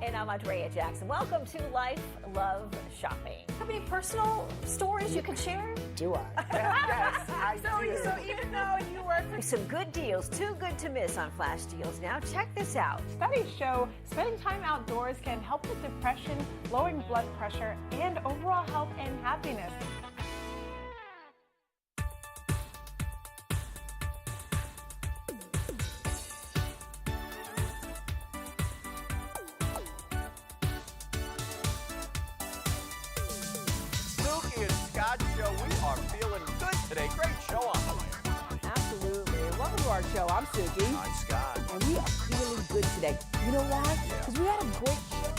And I'm Andrea Jackson. Welcome to Life, Love, Shopping. How many personal stories you can share? Do I? Yes, I do. So even though you work for some good deals, too good to miss on flash deals now, check this out. Studies show spending time outdoors can help with depression, lowering blood pressure, and overall health and happiness. Show. We are feeling good today. Great show on the way. Absolutely. And welcome to our show. I'm Suki. I'm Scott. And we are feeling good today. You know why? Because we had a great show.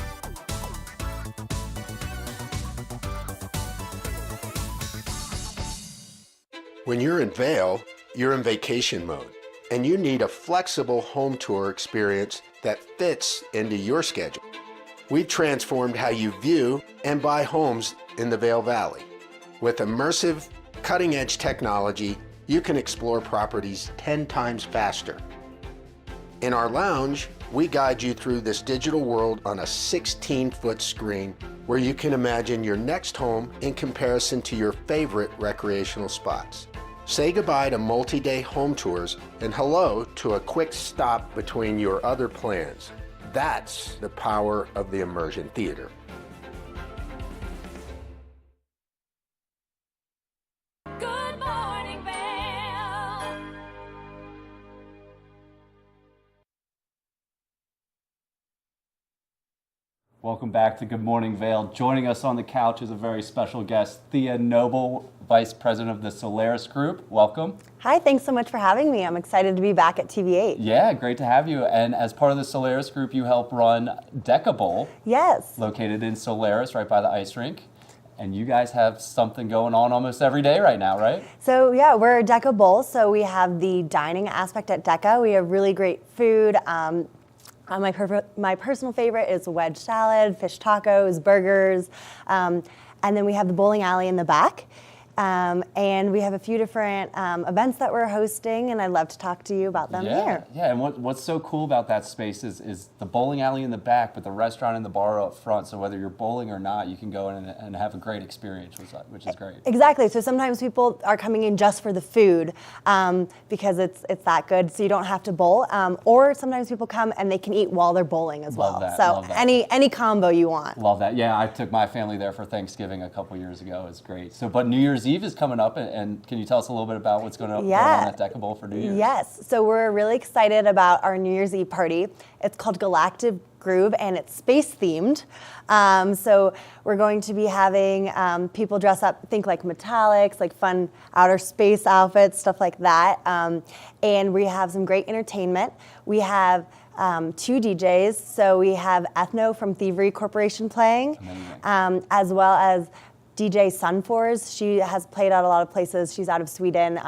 When you're in Vail, you're in vacation mode, and you need a flexible home tour experience that fits into your schedule. We've transformed how you view and buy homes in the Vail Valley. With immersive, cutting-edge technology, you can explore properties 10 times faster. In our lounge, we guide you through this digital world on a 16-foot screen where you can imagine your next home in comparison to your favorite recreational spots. Say goodbye to multi-day home tours and hello to a quick stop between your other plans. That's the power of the Immersion Theater. Welcome back to Good Morning Vail. Joining us on the couch is a very special guest, Thea Noble, Vice President of the Solaris Group. Welcome. Hi, thanks so much for having me. I'm excited to be back at TV8. Yeah, great to have you. And as part of the Solaris Group, you help run Deca Bowl. Yes. Located in Solaris, right by the ice rink. And you guys have something going on almost every day right now, right? So yeah, we're Deca Bowl, so we have the dining aspect at Deca. We have really great food. My personal favorite is wedge salad, fish tacos, burgers, and then we have the bowling alley in the back. And we have a few different events that we're hosting, and I'd love to talk to you about them here. Yeah, and what's so cool about that space is the bowling alley in the back, but the restaurant and the bar up front, so whether you're bowling or not, you can go in and have a great experience, which is great. Exactly, so sometimes people are coming in just for the food because it's that good, so you don't have to bowl, or sometimes people come and they can eat while they're bowling as well. So any combo you want. Love that. Yeah, I took my family there for Thanksgiving a couple years ago. It's great. So, but New Year's Eve is coming up, and can you tell us a little bit about what's going on at Deca Bowl for New Year's? Yes, so we're really excited about our New Year's Eve party. It's called Galactic Groove, and it's space themed. So we're going to be having people dress up, think like metallics, like fun outer space outfits, stuff like that. And we have some great entertainment. We have 2 DJs. So we have Ethno from Thievery Corporation playing, as well as DJ Sunfors. She has played at a lot of places. She's out of Sweden,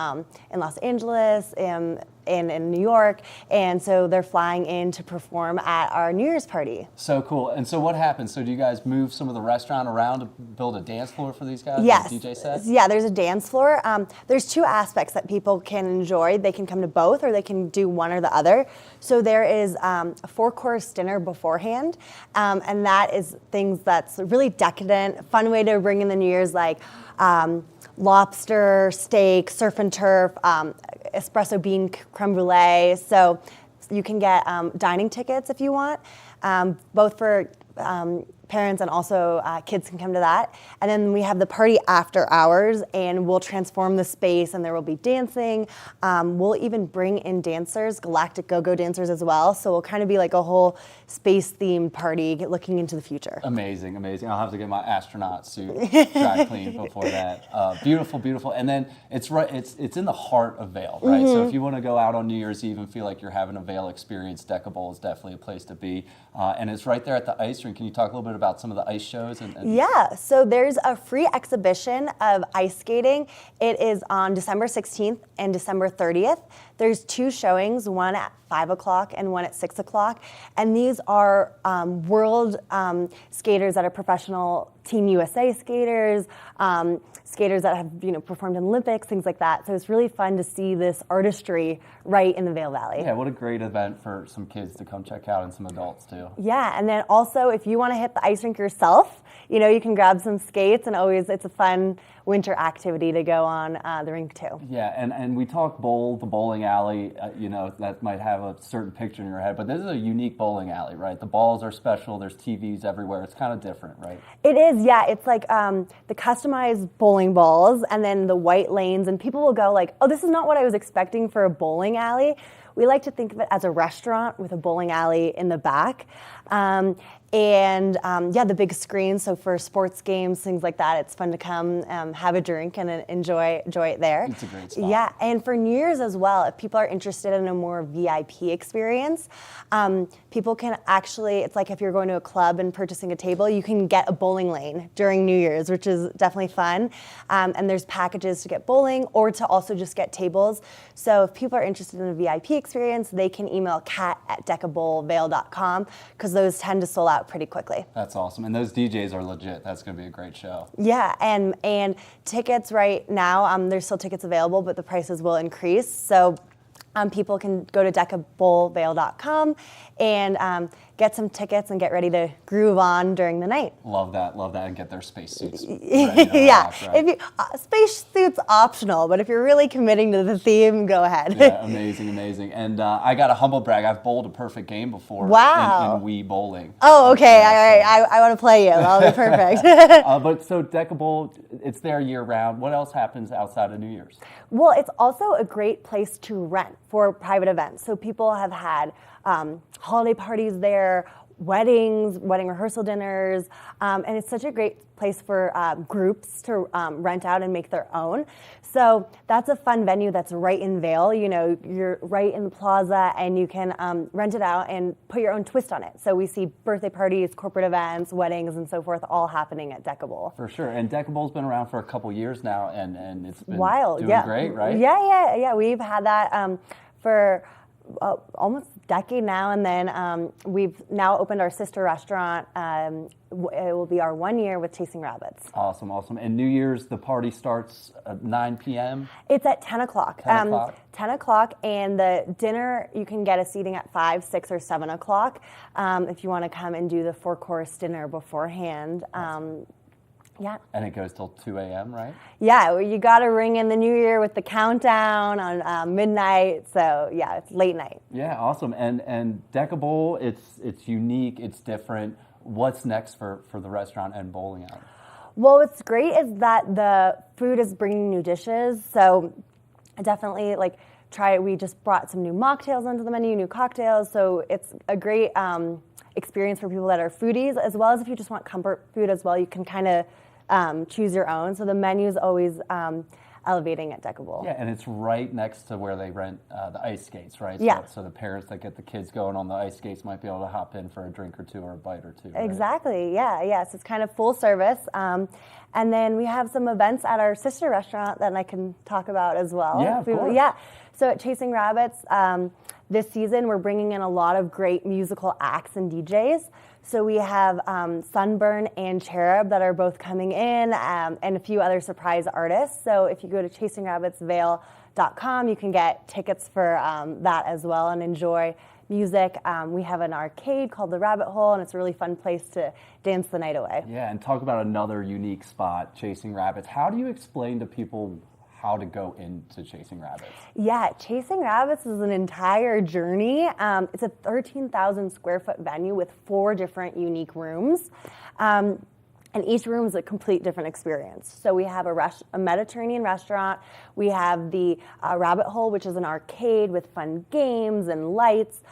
in Los Angeles, and in New York, and so they're flying in to perform at our New Year's party. So cool. And so what happens? So do you guys move some of the restaurant around to build a dance floor for these guys? Yes. DJ set? Yeah, there's a dance floor. There's 2 aspects that people can enjoy. They can come to both, or they can do one or the other. So there is a 4-course dinner beforehand, and that is things that's really decadent, fun way to bring in the New Year's, like lobster, steak, surf and turf, espresso bean creme brulee. So you can get dining tickets if you want, both for parents and also kids can come to that. And then we have the party after hours, and we'll transform the space, and there will be dancing. We'll even bring in dancers, galactic go-go dancers as well. So we'll kind of be like a whole space-themed party looking into the future. Amazing, amazing. I'll have to get my astronaut suit dry cleaned before that. Beautiful, beautiful. And then it's in the heart of Vail, right? Mm-hmm. So if you want to go out on New Year's Eve and feel like you're having a Vail experience, Deca Bowl is definitely a place to be. And it's right there at the ice rink. Can you talk a little bit about some of the ice shows? Yeah, so there's a free exhibition of ice skating. It is on December 16th and December 30th. There's 2 showings, one at 5 o'clock and one at 6 o'clock. And these are world skaters that are professional Team USA skaters, skaters that have performed in Olympics, things like that. So it's really fun to see this artistry right in the Vail Valley. Yeah, what a great event for some kids to come check out, and some adults too. Yeah, and then also if you want to hit the ice rink yourself, you can grab some skates, and it's a fun winter activity to go on the rink too. Yeah, and we talk bowl, the bowling alley, that might have a certain picture in your head, but this is a unique bowling alley, right? The balls are special, there's TVs everywhere, it's kind of different, right? It is, yeah, it's like the customized bowling balls, and then the white lanes, and people will go like, oh, this is not what I was expecting for a bowling alley. We like to think of it as a restaurant with a bowling alley in the back. The big screen, so for sports games, things like that, it's fun to come have a drink and enjoy it there. It's a great spot. Yeah, and for New Year's as well, if people are interested in a more VIP experience, people can actually, it's like if you're going to a club and purchasing a table, you can get a bowling lane during New Year's, which is definitely fun. And there's packages to get bowling or to also just get tables. So if people are interested in a VIP experience, they can email kat@decabowlvail.com, because those tend to sell out pretty quickly. That's awesome. And those DJs are legit. That's going to be a great show. Yeah, and tickets right now, there's still tickets available, but the prices will increase. So people can go to decabowlvail.com and get some tickets and get ready to groove on during the night. Love that, and get their space suits. Yeah, rock, right? if space suits optional, but if you're really committing to the theme, go ahead. Yeah, amazing. And I got a humble brag. I've bowled a perfect game before. Wow. In Wii bowling. Oh, okay. All right. I want to play you. That'll be perfect. But so Deca Bowl, it's there year round. What else happens outside of New Year's? Well, it's also a great place to rent for private events. So people have had holiday parties there, weddings, wedding rehearsal dinners, and it's such a great place for groups to rent out and make their own. So that's a fun venue that's right in Vail. You know, you're right in the plaza, and you can rent it out and put your own twist on it. So we see birthday parties, corporate events, weddings, and so forth, all happening at Deckable. For sure. And Deckable's been around for a couple years now, and it's been Wild, doing yeah. great, right? Yeah. We've had that for almost a decade now, and then we've now opened our sister restaurant. It will be our 1 year with Chasing Rabbits. Awesome. And New Year's, the party starts at 9 p.m.? It's at 10 o'clock. 10 o'clock? 10 o'clock, and the dinner, you can get a seating at 5, 6, or 7 o'clock if you want to come and do the 4-course dinner beforehand. Yeah. And it goes till 2 a.m., right? Yeah, well, you got to ring in the new year with the countdown on midnight. So yeah, it's late night. Yeah, awesome. And Deckable, it's unique, it's different. What's next for the restaurant and bowling alley? Well, what's great is that the food is bringing new dishes. So definitely we just brought some new mocktails onto the menu, new cocktails. So it's a great experience for people that are foodies, as well as if you just want comfort food as well, you can kind of choose your own. So the menu is always elevating at Deckable. Yeah, and it's right next to where they rent the ice skates, right? Yeah. So the parents that get the kids going on the ice skates might be able to hop in for a drink or two or a bite or two. Right? Exactly. Yeah. So it's kind of full service. And then we have some events at our sister restaurant that I can talk about as well. Yeah, of course. Yeah. So at Chasing Rabbits, this season we're bringing in a lot of great musical acts and DJs. So we have Sunburn and Cherub that are both coming in, and a few other surprise artists. So if you go to chasingrabbitsvail.com, you can get tickets for that as well and enjoy music. We have an arcade called the Rabbit Hole, and it's a really fun place to dance the night away. Yeah, and talk about another unique spot, Chasing Rabbits. How do you explain to people how to go into Chasing Rabbits? Yeah, Chasing Rabbits is an entire journey. It's a 13,000 square foot venue with 4 different unique rooms. And each room is a complete different experience. So we have a Mediterranean restaurant. We have the Rabbit Hole, which is an arcade with fun games and lights.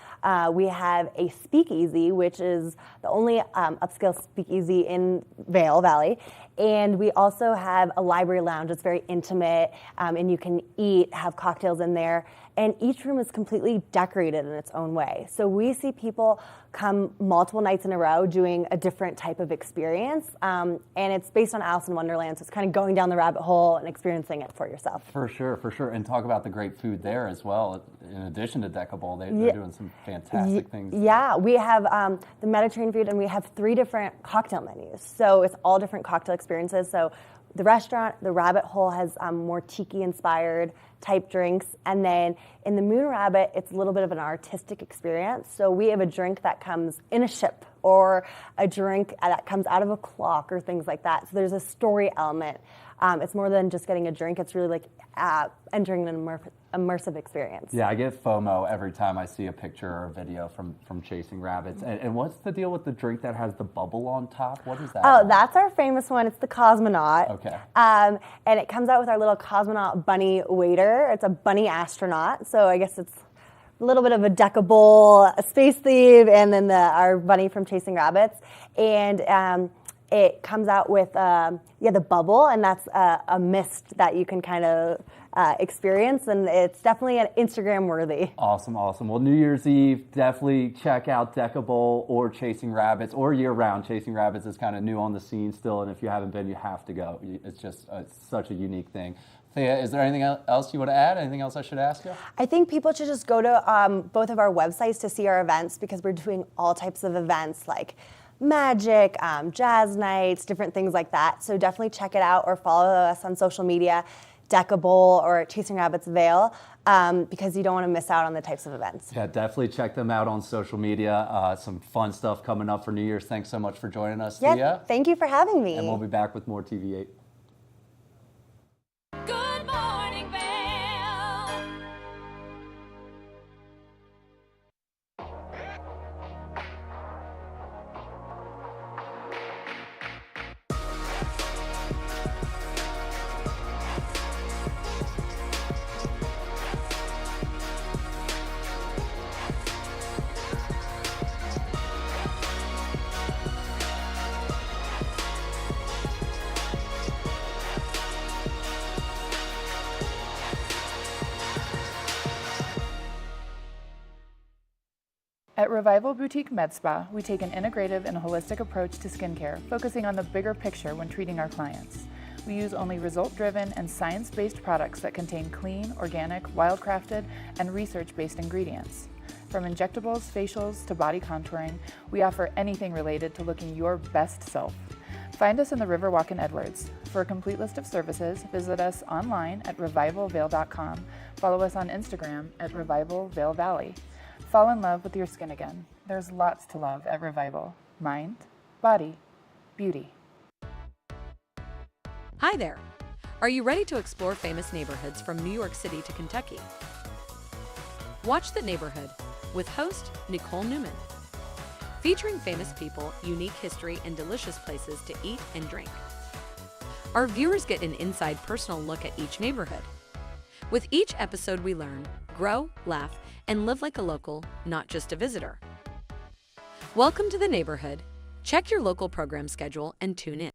We have a speakeasy, which is the only upscale speakeasy in Vail Valley. And we also have a library lounge. It's very intimate, and you can eat, have cocktails in there. And each room is completely decorated in its own way. So we see people come multiple nights in a row doing a different type of experience. And it's based on Alice in Wonderland, so it's kind of going down the rabbit hole and experiencing it for yourself. For sure. And talk about the great food there as well. In addition to Deckable, they're doing some fantastic things. Yeah, we have the Mediterranean food, and we have 3 different cocktail menus. So it's all different cocktail experiences. So the restaurant, the Rabbit Hole, has more tiki-inspired type drinks. And then in the Moon Rabbit, it's a little bit of an artistic experience. So we have a drink that comes in a ship, or a drink that comes out of a clock, or things like that. So there's a story element. It's more than just getting a drink. It's really like entering an immersive experience. Yeah, I get FOMO every time I see a picture or a video from Chasing Rabbits. And what's the deal with the drink that has the bubble on top? What is that? Oh, that's our famous one. It's the Cosmonaut. Okay. And it comes out with our little Cosmonaut bunny waiter. It's a bunny astronaut. So I guess it's a little bit of a Deckable, a space theme, and then our bunny from Chasing Rabbits. And it comes out with the bubble, and that's a mist that you can kind of experience, and it's definitely an Instagram worthy. Awesome. Well, New Year's Eve, definitely check out Deckable or Chasing Rabbits, or year round. Chasing Rabbits is kind of new on the scene still, and if you haven't been, you have to go. It's just such a unique thing. Thea, is there anything else you want to add? Anything else I should ask you? I think people should just go to both of our websites to see our events, because we're doing all types of events like magic, jazz nights, different things like that. So definitely check it out, or follow us on social media, Deckable or Chasing Rabbits Vail, because you don't want to miss out on the types of events. Yeah, definitely check them out on social media. Some fun stuff coming up for New Year's. Thanks so much for joining us, Yeah, Thea. thank you for having me. And we'll be back with more TV8. Good morning, Vail. At Revival Boutique Med Spa, we take an integrative and holistic approach to skincare, focusing on the bigger picture when treating our clients. We use only result-driven and science-based products that contain clean, organic, wild-crafted, and research-based ingredients. From injectables, facials, to body contouring, we offer anything related to looking your best self. Find us in the Riverwalk in Edwards. For a complete list of services, visit us online at revivalvail.com. Follow us on Instagram at Revival Vail Valley. Fall in love with your skin again. There's lots to love at Revival. Mind, body, beauty. Hi there. Are you ready to explore famous neighborhoods from New York City to Kentucky? Watch The Neighborhood with host Nicole Newman. Featuring famous people, unique history, and delicious places to eat and drink. Our viewers get an inside personal look at each neighborhood. With each episode we learn, grow, laugh, and live like a local, not just a visitor. Welcome to The Neighborhood. Check your local program schedule and tune in.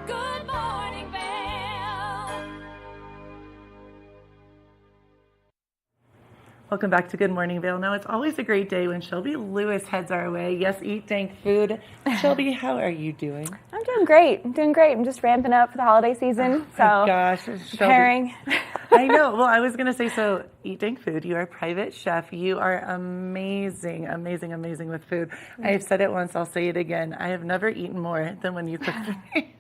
Good morning, Vail. Welcome back to Good Morning Vail. Now, it's always a great day when Shelby Lewis heads our way. Yes, eat dank food. Shelby, how are you doing? I'm doing great. I'm just ramping up for the holiday season. Oh my gosh, preparing. I know. Well, I was going to say, so eat dank food. You are a private chef. You are amazing, amazing, amazing with food. I've said it once. I'll say it again. I have never eaten more than when you cooked for me.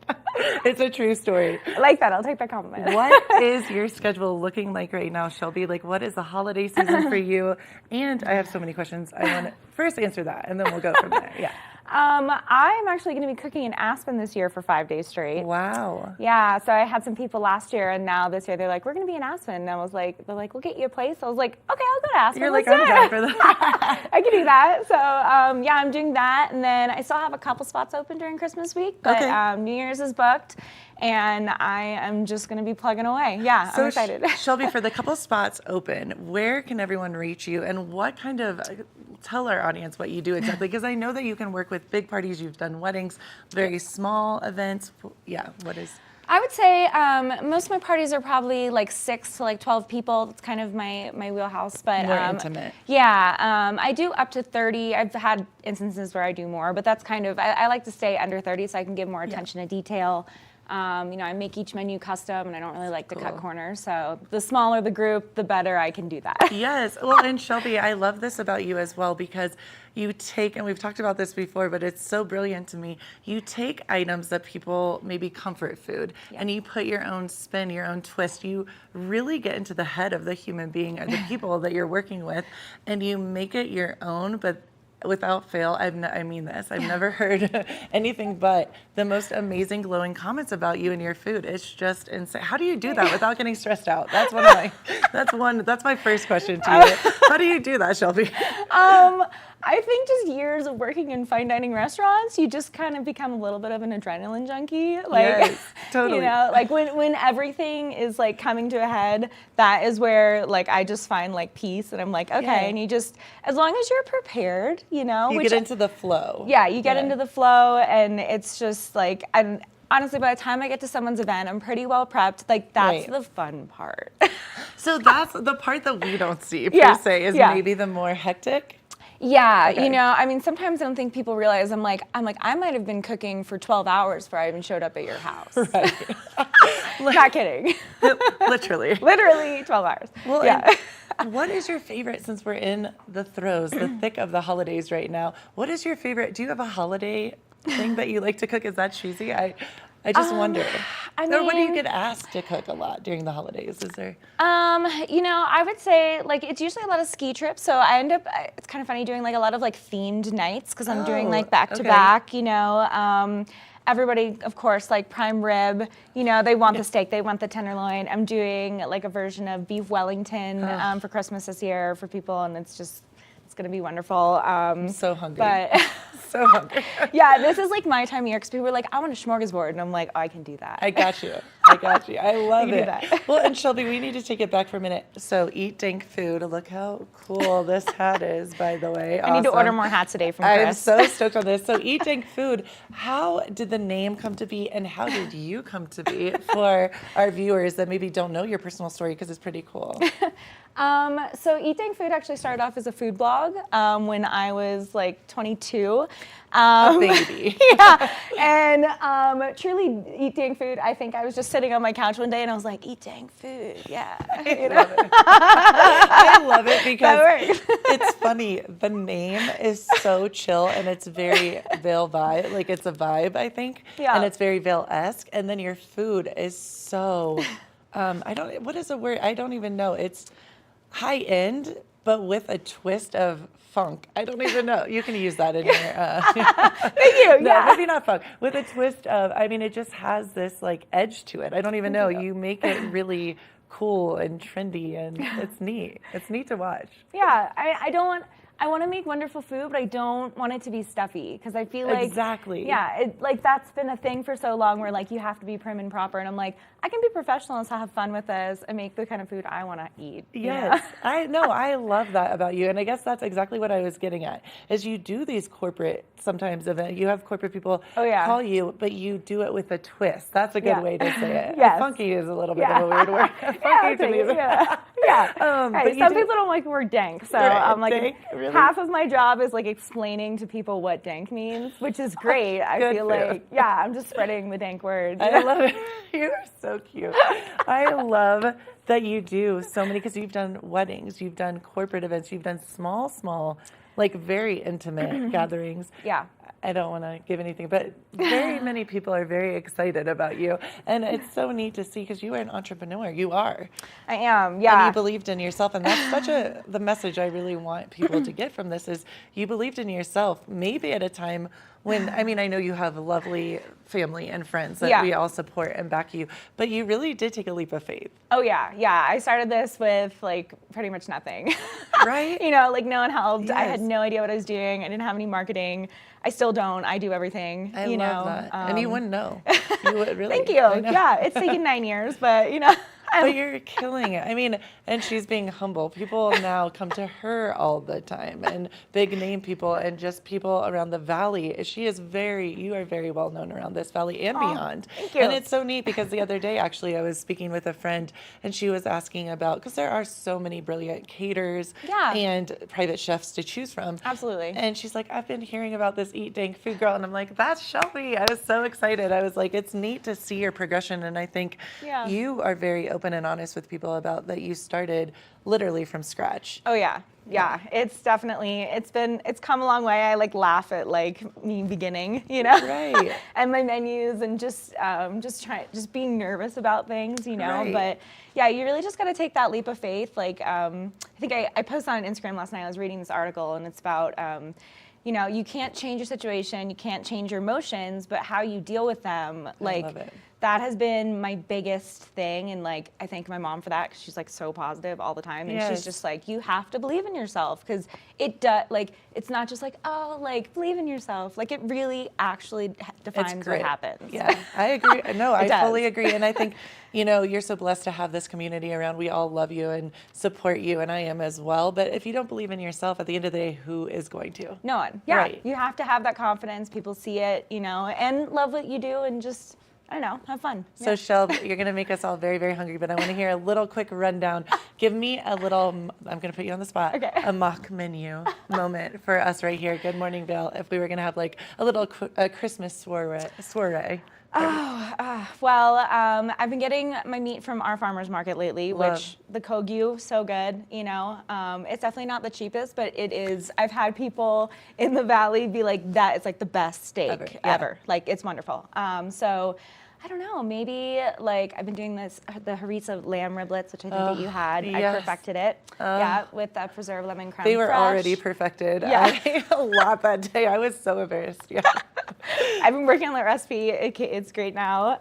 It's a true story. I like that. I'll take that compliment. What is your schedule looking like right now, Shelby? Like, what is the holiday season for you? And I have so many questions. I want to first answer that, and then we'll go from there. Yeah. I'm actually going to be cooking in Aspen this year for 5 days straight. Wow. Yeah, so I had some people last year, and now this year they're like, we're going to be in Aspen. And I was like, they're like, we'll get you a place. I was like, okay, I'll go to Aspen. You're like, I'm down for that. I can do that. So, yeah, I'm doing that. And then I still have a couple spots open during Christmas week, but New Year's is booked. And I am just going to be plugging away. Yeah, So I'm excited. Shelby, for the couple spots open, where can everyone reach you, and what kind of, tell our audience what you do exactly, because I know that you can work with big parties, you've done weddings, very small events. Yeah, what is? I would say most of my parties are probably like 6 to like 12 people. That's kind of my wheelhouse. But More intimate. Yeah, I do up to 30. I've had instances where I do more, but that's kind of, I like to stay under 30 so I can give more attention to detail. I make each menu custom, and I don't really like to cut corners. So the smaller the group, the better I can do that. Yes. Well, and Shelby, I love this about you as well, because you take, and we've talked about this before, but it's so brilliant to me. You take items that people, maybe comfort food, and you put your own spin, your own twist. You really get into the head of the human being or the people that you're working with, and you make it your own, but without fail, I mean this, I've never heard anything but the most amazing glowing comments about you and your food. It's just insane. How do you do that without getting stressed out? That's one of my, that's my first question to you. How do you do that, Shelby? I think just years of working in fine dining restaurants, you just kind of become a little bit of an adrenaline junkie. Like, yes, totally. You know, like when everything is like coming to a head, that is where like I just find like peace, and I'm like, okay, Yeah. and you just, as long as you're prepared, you know. You get into the flow. Yeah, you get into the flow, and it's just like, and honestly, by the time I get to someone's event, I'm pretty well prepped. Like, that's Right. the fun part. So that's the part that we don't see, per Yeah, se, is yeah. maybe the more hectic. Yeah, Okay. you know, I mean, sometimes I don't think people realize I'm like, I might have been cooking for 12 hours before I even showed up at your house. Right. Not kidding. Literally. Literally 12 hours. Well, yeah. and what is your favorite, since we're in the throes, the thick of the holidays right now, what is your favorite, do you have a holiday thing that you like to cook? Is that cheesy? I just wonder. Or what do you get asked to cook a lot during the holidays? Is there? You know, I would say like it's usually a lot of ski trips. So I end up, it's kind of funny doing like a lot of like themed nights because I'm doing like back to back, you know. Everybody, of course, like prime rib, you know, they want the steak, they want the tenderloin. I'm doing like a version of beef Wellington for Christmas this year for people, and it's going to be wonderful. I'm so hungry. But so hungry. yeah, this is like my time of year because people are like, I want a smorgasbord, and I'm like, oh, I can do that. I got you. I got you. I love You can it. do that. Well, and Shelby, we need to take it back for a minute. So eat dank food. Look how cool this hat is, by the way. I need to order more hats today from Chris. I'm so stoked on this. So eat dank food. How did the name come to be, and how did you come to be for our viewers that maybe don't know your personal story, because it's pretty cool. So Eat Dank Food actually started off as a food blog when I was like 22. Baby. Yeah, and truly Eat Dank Food, I think I was just sitting on my couch one day and I was like, eat dank food, yeah. You know? Love it. I love it because That works. it's funny. The name is so chill and it's very Vail vibe. Like it's a vibe, I think. Yeah. And it's very Vail-esque. And then your food is so, what is the word? I don't even know. It's high end, but with a twist of funk. I don't even know. You can use that in your. Thank you. No, Yeah. maybe not funk. With a twist of, I mean, it just has this like edge to it. I don't even know. You make it really cool and trendy, and it's neat. It's neat to watch. Yeah, I want to make wonderful food, but I don't want it to be stuffy because I feel like Exactly. Yeah, like that's been a thing for so long where like you have to be prim and proper, and I'm like I can be professional and have fun with this and make the kind of food I want to eat. Yes, I know. I love that about you, and I guess that's exactly what I was getting at. Is you do these corporate sometimes events. You have corporate people call you, but you do it with a twist. That's a good way to say it. Yes. Funky is a little bit of a weird word. Funky to me. Yeah. But Hey, some people don't like the word dank, so Right, I'm like, dank? Really? half of my job is like explaining to people what dank means, which is great. I Good feel for you. like, yeah, I'm just spreading the dank word. I love it. You're so cute. I love that you do so many, because you've done weddings, you've done corporate events, you've done small, like very intimate gatherings. Yeah. I don't want to give anything, but very many people are very excited about you. And it's so neat to see because you are an entrepreneur. You are. I am, yeah. And you believed in yourself. And that's such the message I really want people to get from this is you believed in yourself, maybe at a time when, I mean, I know you have a lovely family and friends that we all support and back you, but you really did take a leap of faith. Oh yeah. I started this with like pretty much nothing. Right? You know, like no one helped. Yes. I had no idea what I was doing. I didn't have any marketing. I still don't. I do everything. I you love know? that. And you wouldn't know. You would really. Thank you. I know. Yeah, it's taken 9 years, but you know. But you're killing it. I mean, and she's being humble. People now come to her all the time, and big name people, and just people around the valley. You are very well known around this valley and beyond. Thank you. And it's so neat because the other day, actually, I was speaking with a friend, and she was asking about, because there are so many brilliant caterers and private chefs to choose from. Absolutely. And she's like, I've been hearing about this Eat Dank Food Girl, and I'm like, that's Shelby. I was so excited. I was like, it's neat to see your progression, and I think you are very open and honest with people about that you started literally from scratch. Oh yeah. It's definitely, it's come a long way. I like laugh at like me beginning, you know, right? And my menus and just being nervous about things, you know. Right. But yeah, you really just got to take that leap of faith. Like I think I posted on Instagram last night. I was reading this article and it's about you know, you can't change your situation, you can't change your emotions, but how you deal with them, like, love it. that has been my biggest thing. And like, I thank my mom for that, because she's like so positive all the time. And Yes. she's just like, you have to believe in yourself, because it does, like, it's not just like, oh, like, believe in yourself. Like, it really actually defines what grit. happens. Yeah, I agree. No, I does. fully agree. And I think, you know, you're so blessed to have this community around. We all love you and support you, and I am as well. But if you don't believe in yourself, at the end of the day, who is going to? No one. Yeah. Right. You have to have that confidence. People see it, you know, and love what you do, and just, I don't know, have fun. So, Shelb, you're going to make us all very, very hungry, but I want to hear a little quick rundown. Give me a little, I'm going to put you on the spot, a mock menu moment for us right here. Good morning, Vail. If we were going to have like a little Christmas soiree. Well, I've been getting my meat from our farmer's market lately, which the Kogyu, so good, you know. It's definitely not the cheapest, but it is. I've had people in the valley be like, that is like the best steak ever. Like, it's wonderful. So I don't know, maybe like I've been doing the harissa lamb riblets, which I think that you had. Yes. I perfected it. Yeah, with that preserved lemon crème They were fraîche. already perfected. Yeah. I ate a lot that day. I was so embarrassed. Yeah. I've been working on that recipe. It's great now.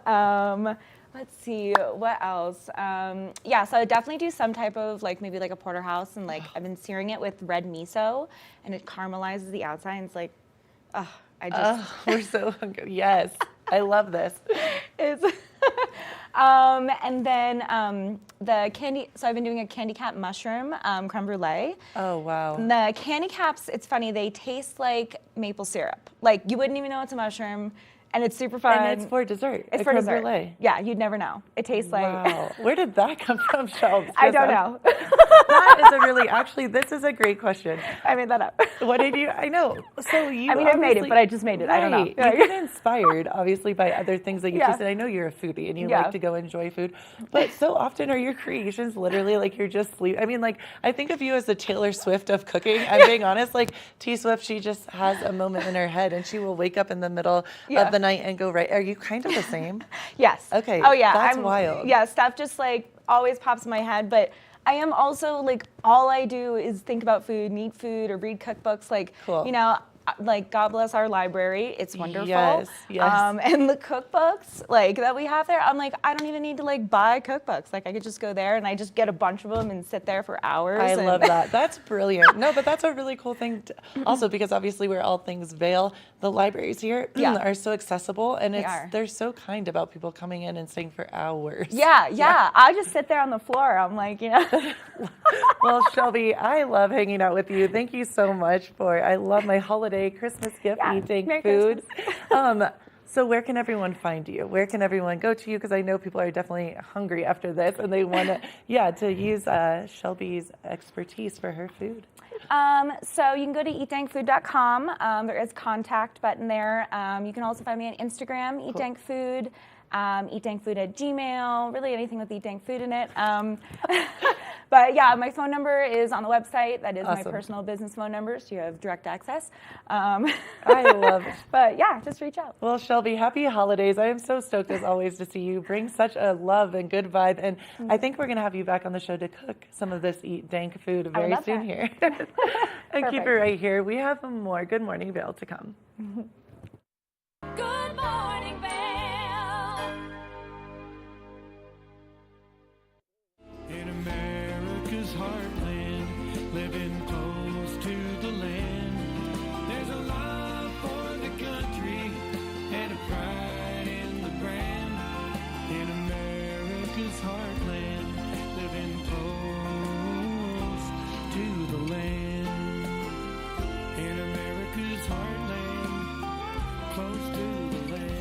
Let's see, what else? Yeah, so I definitely do some type of like maybe like a porterhouse, and like I've been searing it with red miso, and it caramelizes the outside. And it's like, we're so hungry. Yes, I love this. It's and then the candy. So I've been doing a candy cap mushroom creme brulee. Oh wow. The candy caps, it's funny. They taste like maple syrup. Like, you wouldn't even know it's a mushroom. And it's super fun. And it's for dessert. It's a for creme dessert. brulee. Yeah, you'd never know. It tastes like. Wow. Where did that come from, Shelb? I don't know. That is a really, actually, this is a great question. I made that up. What did you, I know. So you I mean, I've made it, but I just made it. I don't know. You get inspired, obviously, by other things that you Yeah. tasted. I know you're a foodie and you Yeah. like to go enjoy food, but so often are your creations literally like you're just sleep. I mean, like, I think of you as the Taylor Swift of cooking. I'm being honest. Like, T Swift, she just has a moment in her head and she will wake up in the middle of the night and go right. Are you kind of the same? Yes. Okay. Oh yeah. That's wild. Yeah, stuff just like always pops in my head, but I am also like, all I do is think about food, and eat food, or read cookbooks. Like, you know, like, God bless our library. It's wonderful. Yes, yes. And the cookbooks like that we have there, I'm like, I don't even need to like buy cookbooks. Like, I could just go there and I just get a bunch of them and sit there for hours. I love that. That's brilliant. No, but that's a really cool thing also, because obviously we're all things Vail. The libraries here are so accessible, and they're so kind about people coming in and staying for hours. Yeah. I just sit there on the floor. I'm like, you know. Well, Shelby, I love hanging out with you. Thank you so much I love my holiday Christmas gift eating food. So where can everyone find you? Where can everyone go to you? Because I know people are definitely hungry after this, and they want to use Shelby's expertise for her food. So you can go to eatdankfood.com. There is a contact button there. You can also find me on Instagram, eatdankfood. eatdankfood@gmail, really anything with eatdankfood in it. But yeah, my phone number is on the website. That is my personal business phone number, so you have direct access. I love it. But yeah, just reach out. Well, Shelby, happy holidays. I am so stoked as always to see you bring such a love and good vibe. And I think we're going to have you back on the show to cook some of this Eat Dank food very soon here. And keep it right here. We have more Good Morning Vail to come. Good morning, Vail. In America's heartland, living close to the land, there's a love for the country and a pride in the brand. In America's heartland, living close to the land. In America's heartland, close to the land.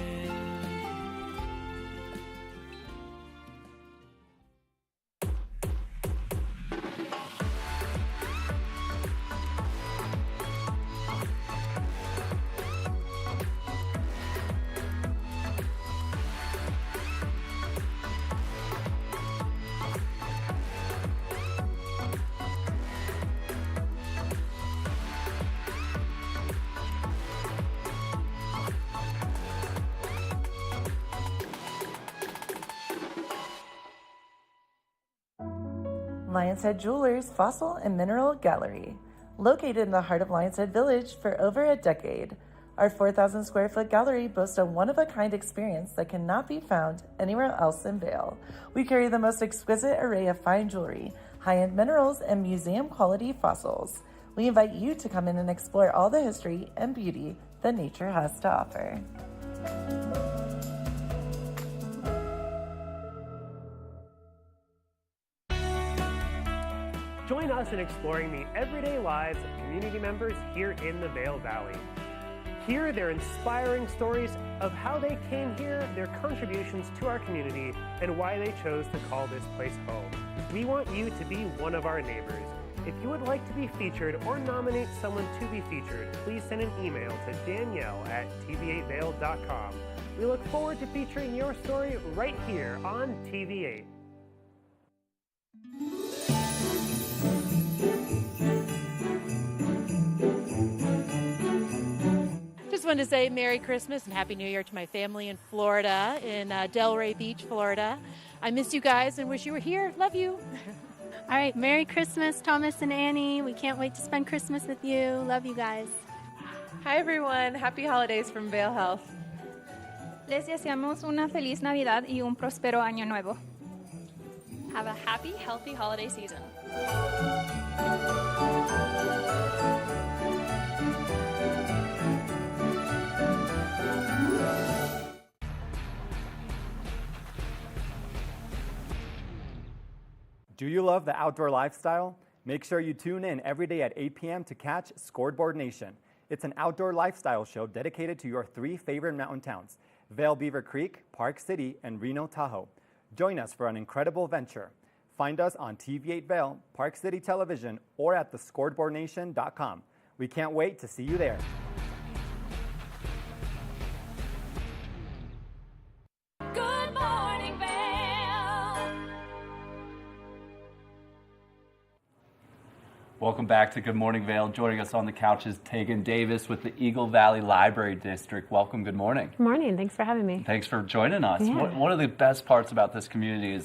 Lion's Head Jewelers Fossil and Mineral Gallery. Located in the heart of Lionshead Village for over a decade, our 4,000 square foot gallery boasts a one-of-a-kind experience that cannot be found anywhere else in Vail. We carry the most exquisite array of fine jewelry, high-end minerals, and museum-quality fossils. We invite you to come in and explore all the history and beauty that nature has to offer. Join us in exploring the everyday lives of community members here in the Vail Valley. Hear their inspiring stories of how they came here, their contributions to our community, and why they chose to call this place home. We want you to be one of our neighbors. If you would like to be featured or nominate someone to be featured, please send an email to danielle@tv8vail.com. We look forward to featuring your story right here on TV8. Just wanted to say Merry Christmas and Happy New Year to my family in Florida, in Delray Beach, Florida. I miss you guys and wish you were here. Love you. All right, Merry Christmas, Thomas and Annie. We can't wait to spend Christmas with you. Love you guys. Hi, everyone. Happy holidays from Vail Health. Les deseamos una feliz Navidad y un próspero año nuevo. Have a happy, healthy holiday season. Do you love the outdoor lifestyle? Make sure you tune in every day at 8 p.m. to catch Scoreboard Nation. It's an outdoor lifestyle show dedicated to your 3 favorite mountain towns, Vail Beaver Creek, Park City, and Reno Tahoe. Join us for an incredible venture. Find us on TV8 Vail, Park City Television, or at thescoreboardnation.com. We can't wait to see you there. Good morning, Vail. Welcome back to Good Morning Vail. Joining us on the couch is Tegan Davis with the Eagle Valley Library District. Welcome, good morning. Good morning, thanks for having me. Thanks for joining us. Yeah. One of the best parts about this community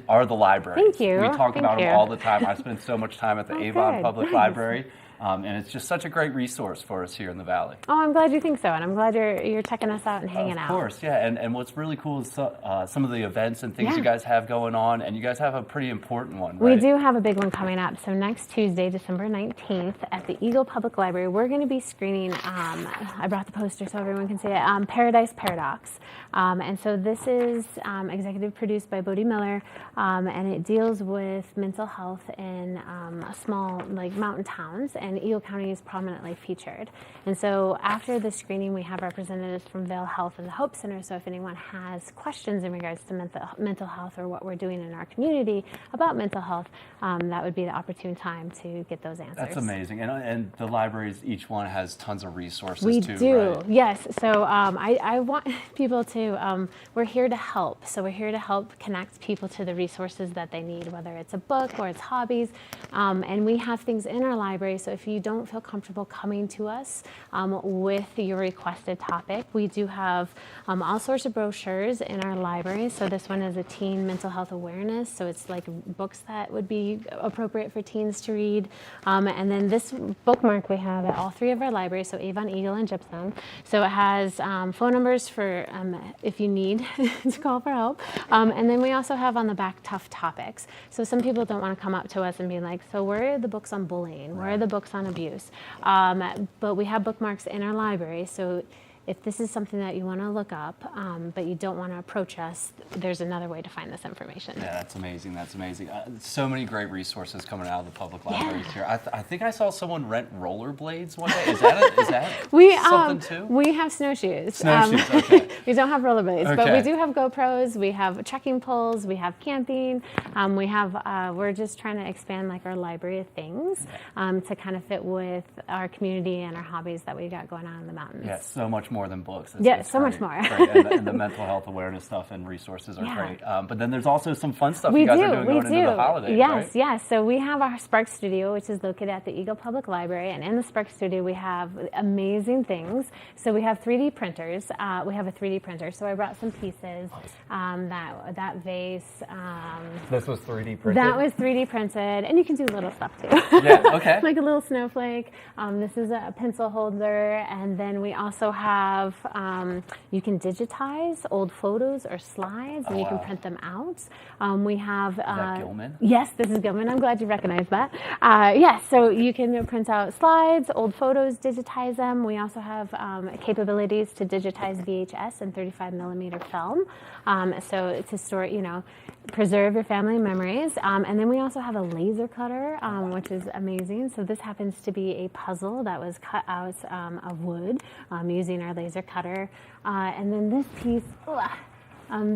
are the libraries. Thank you. We talk Thank about you. them all the time. I spend so much time at the Avon good. Public Nice. Library. And it's just such a great resource for us here in the Valley. Oh, I'm glad you think so, and I'm glad you're checking us out and hanging out. Of course, yeah. And what's really cool is some of the events and things Yeah. you guys have going on, and you guys have a pretty important one, We right? do have a big one coming up. So next Tuesday, December 19th, at the Eagle Public Library, we're going to be screening, I brought the poster so everyone can see it, Paradise Paradox. And so this is executive produced by Bodie Miller, and it deals with mental health in small, like, mountain towns, and Eagle County is prominently featured. And so after the screening, we have representatives from Vail Health and the Hope Center, so if anyone has questions in regards to mental health or what we're doing in our community about mental health, that would be the opportune time to get those answers. That's amazing. And the libraries, each one has tons of resources We too, do, right? yes. So I want people to, we're here to help. So we're here to help connect people to the resources that they need, whether it's a book or it's hobbies. And we have things in our library, so if you don't feel comfortable coming to us with your requested topic, we do have all sorts of brochures in our library. So this one is a teen mental health awareness, so it's like books that would be appropriate for teens to read. And then this bookmark we have at all 3 of our libraries, so Avon, Eagle, and Gypsum. So it has phone numbers for if you need to call for help. And then we also have on the back tough topics. So some people don't want to come up to us and be like, so where are the books on bullying? Where are the books on abuse? But we have bookmarks in our library, so if this is something that you want to look up, but you don't want to approach us, there's another way to find this information. Yeah, that's amazing. That's amazing. So many great resources coming out of the public libraries here. I think I saw someone rent rollerblades one day. Is that something too? We have snowshoes. Snowshoes, okay. We don't have rollerblades, but Okay. we do have GoPros. We have trekking poles. We have camping. We're just trying to expand like our library of things to kind of fit with our community and our hobbies that we got going on in the mountains. Yeah, so much more more than books. It's so much more. Right. And the mental health awareness stuff and resources are great. But then there's also some fun stuff you guys are doing going into the holidays, right? Yes. So we have our Spark Studio, which is located at the Eagle Public Library. And in the Spark Studio, we have amazing things. So we have 3D printers. We have a 3D printer. So I brought some pieces. That vase. This was 3D printed? That was 3D printed. And you can do little stuff too. Yeah, okay. Like a little snowflake. This is a pencil holder. And then we also have, you can digitize old photos or slides, and you can print them out. We have... Is that Gilman? Yes, this is Gilman. I'm glad you recognize that. So you can print out slides, old photos, digitize them. We also have capabilities to digitize VHS and 35 millimeter film. So to store, preserve your family memories. And then we also have a laser cutter, which is amazing. So this happens to be a puzzle that was cut out of wood using our laser cutter. And then this piece,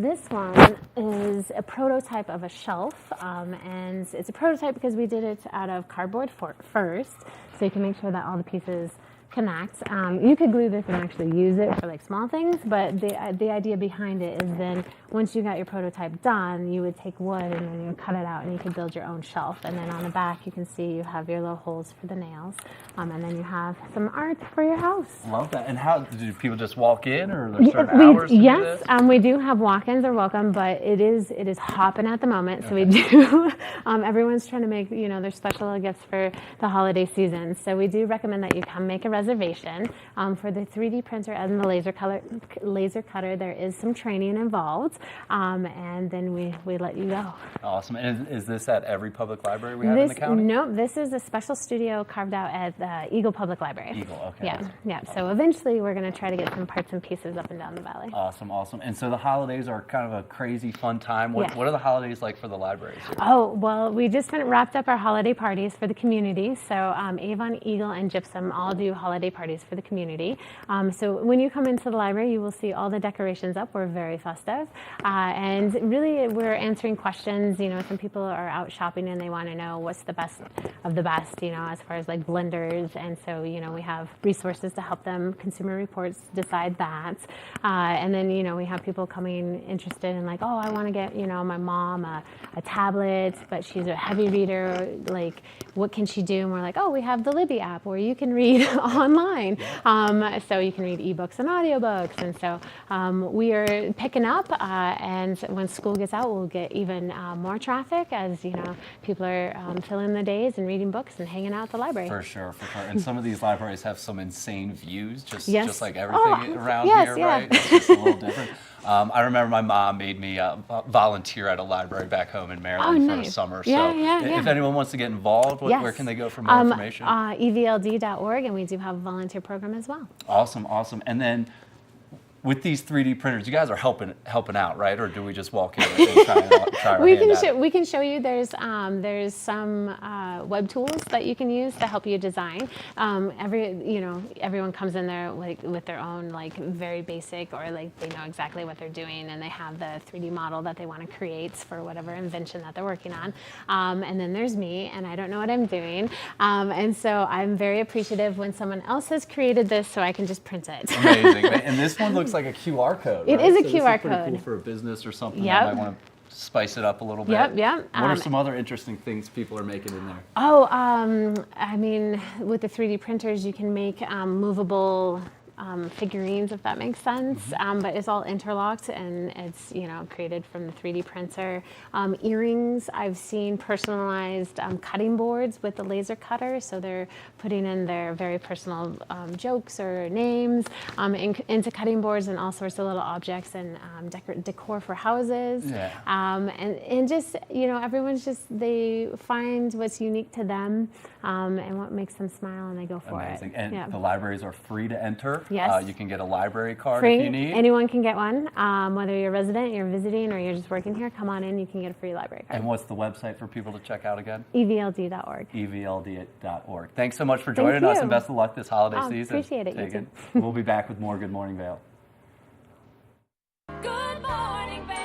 this one is a prototype of a shelf, and it's a prototype because we did it out of cardboard first, so you can make sure that all the pieces connect. You could glue this and actually use it for like small things, but the idea behind it is then once you got your prototype done, you would take wood and then you would cut it out and you could build your own shelf. And then on the back, you can see you have your little holes for the nails, and then you have some art for your house. Love that. And how do people just walk in, or are there certain hours to do this? We do have walk-ins are welcome, but it is hopping at the moment. So we do. Everyone's trying to make their special gifts for the holiday season. So we do recommend that you come make a reservation for the 3D printer and the laser cutter. There is some training involved, and then we let you go. Awesome. And is this at every public library we have in the county? No, this is a special studio carved out at the Eagle Public Library. Eagle, okay. Yeah. So eventually we're going to try to get some parts and pieces up and down the valley. Awesome. And so the holidays are kind of a crazy fun time. What are the holidays like for the libraries here? Oh, well, we just wrapped up our holiday parties for the community. So Avon, Eagle, and Gypsum all do holiday parties for the community. So when you come into the library, you will see all the decorations up. We're very festive. And really, we're answering questions. Some people are out shopping and they want to know what's the best of the best, as far as like blenders. And so, we have resources to help them, Consumer Reports, decide that. And then, we have people coming interested in like, oh, I want to get, my mom a tablet, but she's a heavy reader. Like, what can she do? And we're like, oh, we have the Libby app where you can read online. So you can read ebooks and audiobooks. And so we are picking up, and when school gets out, we'll get even more traffic as, people are filling the days and reading books and hanging out at the library. For sure. And some of these libraries have some insane views, just like everything around here, right? It's just a little different. I remember my mom made me volunteer at a library back home in Maryland for the summer. So if anyone wants to get involved, where can they go for more information? evld.org, and we do have a volunteer program as well. Awesome. And then with these 3D printers, you guys are helping out, right? Or do we just walk in and try our hand at it? We can show you. There's some web tools that you can use to help you design. Everyone comes in there like with their own like very basic, or like they know exactly what they're doing and they have the 3D model that they want to create for whatever invention that they're working on. And then there's me, and I don't know what I'm doing. And so I'm very appreciative when someone else has created this, so I can just print it. Amazing. And this one looks like a QR code. It right? is a so QR this is code. Pretty cool for a business or something that might want to spice it up a little bit. Yep. What are some other interesting things people are making in there? I mean, with the 3D printers, you can make movable figurines, if that makes sense. But it's all interlocked, and it's created from the 3D printer. Earrings, I've seen personalized cutting boards with the laser cutter, so they're putting in their very personal jokes or names into cutting boards, and all sorts of little objects and decor for houses. And just everyone's they find what's unique to them and what makes them smile, and they go for it. And the libraries are free to enter. Yes. You can get a library card free. if you need. Anyone can get one. Whether you're a resident, you're visiting, or you're just working here, come on in. You can get a free library card. And what's the website for people to check out again? evld.org. evld.org. Thanks so much for joining us, and best of luck this holiday season. Appreciate it. You too. We'll be back with more Good Morning Vail. Good morning, Vail.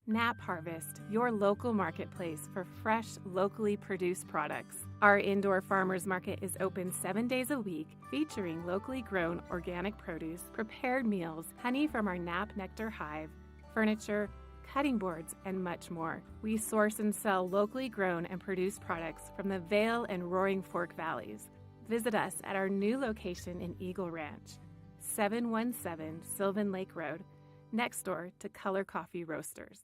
Nap Harvest, your local marketplace for fresh, locally produced products. Our indoor farmers market is open 7 days a week, featuring locally grown organic produce, prepared meals, honey from our Nap Nectar hive, furniture, cutting boards, and much more. We source and sell locally grown and produced products from the Vail and Roaring Fork Valleys. Visit us at our new location in Eagle Ranch, 717 Sylvan Lake Road, next door to Color Coffee Roasters.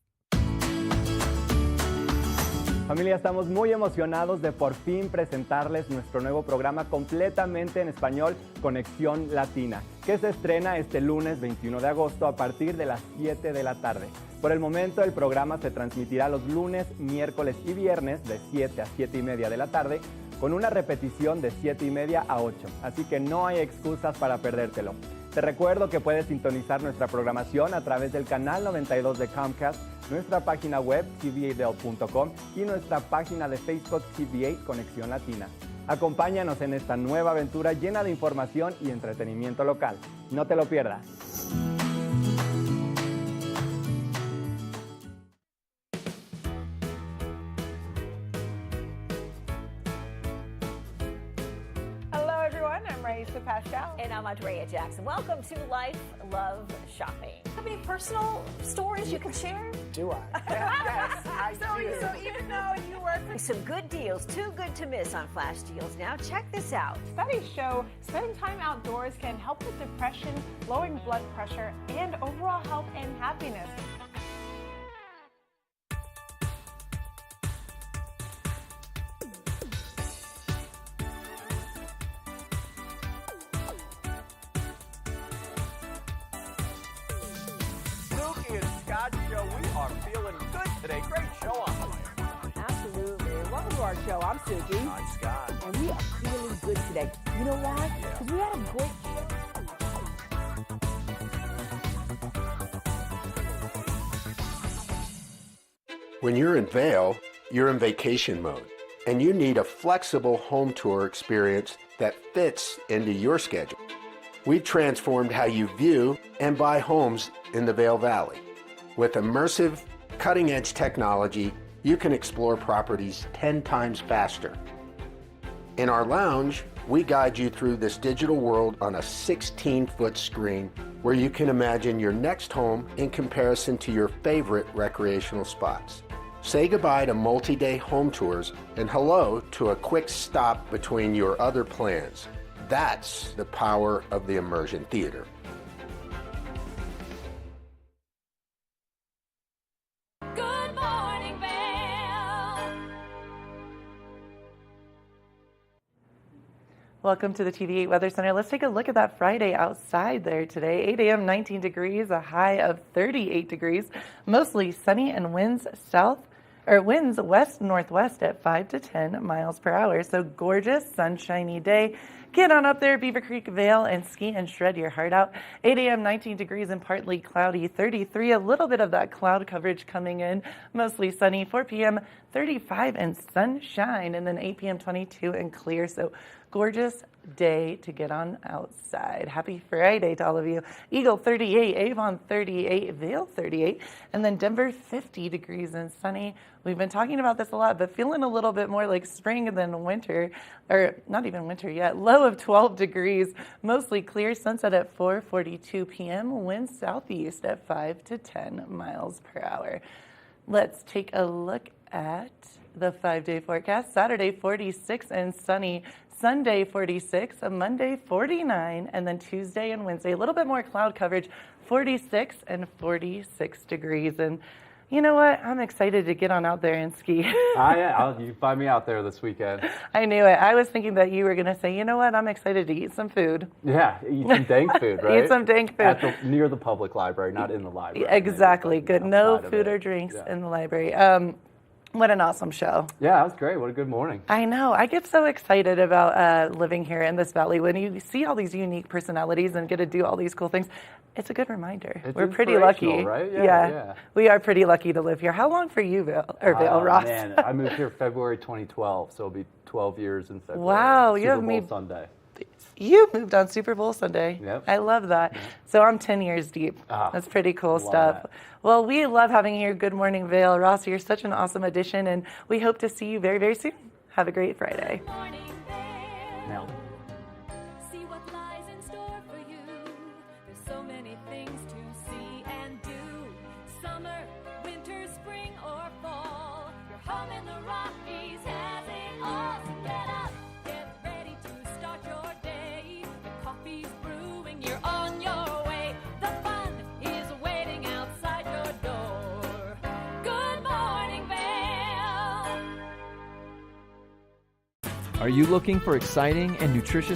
Familia, estamos muy emocionados de por fin presentarles nuestro nuevo programa completamente en español, Conexión Latina, que se estrena este lunes 21 de agosto a partir de las 7 de la tarde. Por el momento, el programa se transmitirá los lunes, miércoles y viernes de 7 a 7 y media de la tarde, con una repetición de 7 y media a 8, así que no hay excusas para perdértelo. Te recuerdo que puedes sintonizar nuestra programación a través del canal 92 de Comcast, nuestra página web tv8vail.com y nuestra página de Facebook TV8 Conexión Latina. Acompáñanos en esta nueva aventura llena de información y entretenimiento local. No te lo pierdas. Pascal. And I'm Andrea Jackson. Welcome to Life, Love, Shopping. Have any personal stories you can share? Do I? Yes, I do. So even though you work with some good deals, too good to miss on flash deals. Now check this out. Studies show spending time outdoors can help with depression, lowering blood pressure, and overall health and happiness. Show. We are feeling good today. Great show on the way. Absolutely. Welcome to our show. I'm Suki. I'm Scott. And we are feeling good today. You know why? Because we had a great show. When you're in Vail, you're in vacation mode, and you need a flexible home tour experience that fits into your schedule. We've transformed how you view and buy homes in the Vail Valley. With immersive, cutting-edge technology, you can explore properties 10 times faster. In our lounge, we guide you through this digital world on a 16-foot screen where you can imagine your next home in comparison to your favorite recreational spots. Say goodbye to multi-day home tours and hello to a quick stop between your other plans. That's the power of the Immersion Theater. Welcome to the TV8 Weather Center. Let's take a look at that Friday outside there today. 8 a.m., 19 degrees, a high of 38 degrees. Mostly sunny and winds west-northwest at 5 to 10 miles per hour. So gorgeous, sunshiny day. Get on up there, Beaver Creek, Vail, and ski and shred your heart out. 8 a.m., 19 degrees and partly cloudy, 33. A little bit of that cloud coverage coming in, mostly sunny. 4 p.m., 35 and sunshine. And then 8 p.m., 22 and clear. So gorgeous day to get on outside. Happy Friday to all of you. Eagle 38, Avon 38, Vail 38, and then Denver 50 degrees and sunny. We've been talking about this a lot, but feeling a little bit more like spring than winter, or not even winter yet. Low of 12 degrees, mostly clear. Sunset at 4:42 p.m. Wind southeast at 5 to 10 miles per hour. Let's take a look at the 5-day forecast. Saturday 46 and sunny. Sunday 46, Monday 49, and then Tuesday and Wednesday a little bit more cloud coverage, 46 and 46 degrees. And you know what? I'm excited to get on out there and ski. Yeah, you find me out there this weekend. I knew it. I was thinking that you were going to say, you know what? I'm excited to eat some food. Yeah, eat some dank food, right? Eat some dank food. Near the public library, not in the library. Exactly. Maybe, good. No food or drinks in the library. What an awesome show. Yeah, that was great. What a good morning. I know. I get so excited about living here in this valley. When you see all these unique personalities and get to do all these cool things, it's a good reminder. We're pretty lucky. Right? Yeah. We are pretty lucky to live here. How long for you, Vail, Ross? Man, I moved here February 2012, so it'll be 12 years in February. Wow. Super Bowl Sunday. You moved on Super Bowl Sunday. Yep. I love that. So I'm 10 years deep. That's pretty cool stuff. that. Well, we love having you here. Good morning, Vail. Ross, you're such an awesome addition, and we hope to see you very, very soon. Have a great Friday. Now. See what lies in store for you. There's so many things to see and do. Summer, winter, spring, or fall. Your home in the Rockies has it all. So get up, get ready to start your day. The coffee's brewing, you're on your way. The fun is waiting outside your door. Good morning, Vail. Are you looking for exciting and nutritious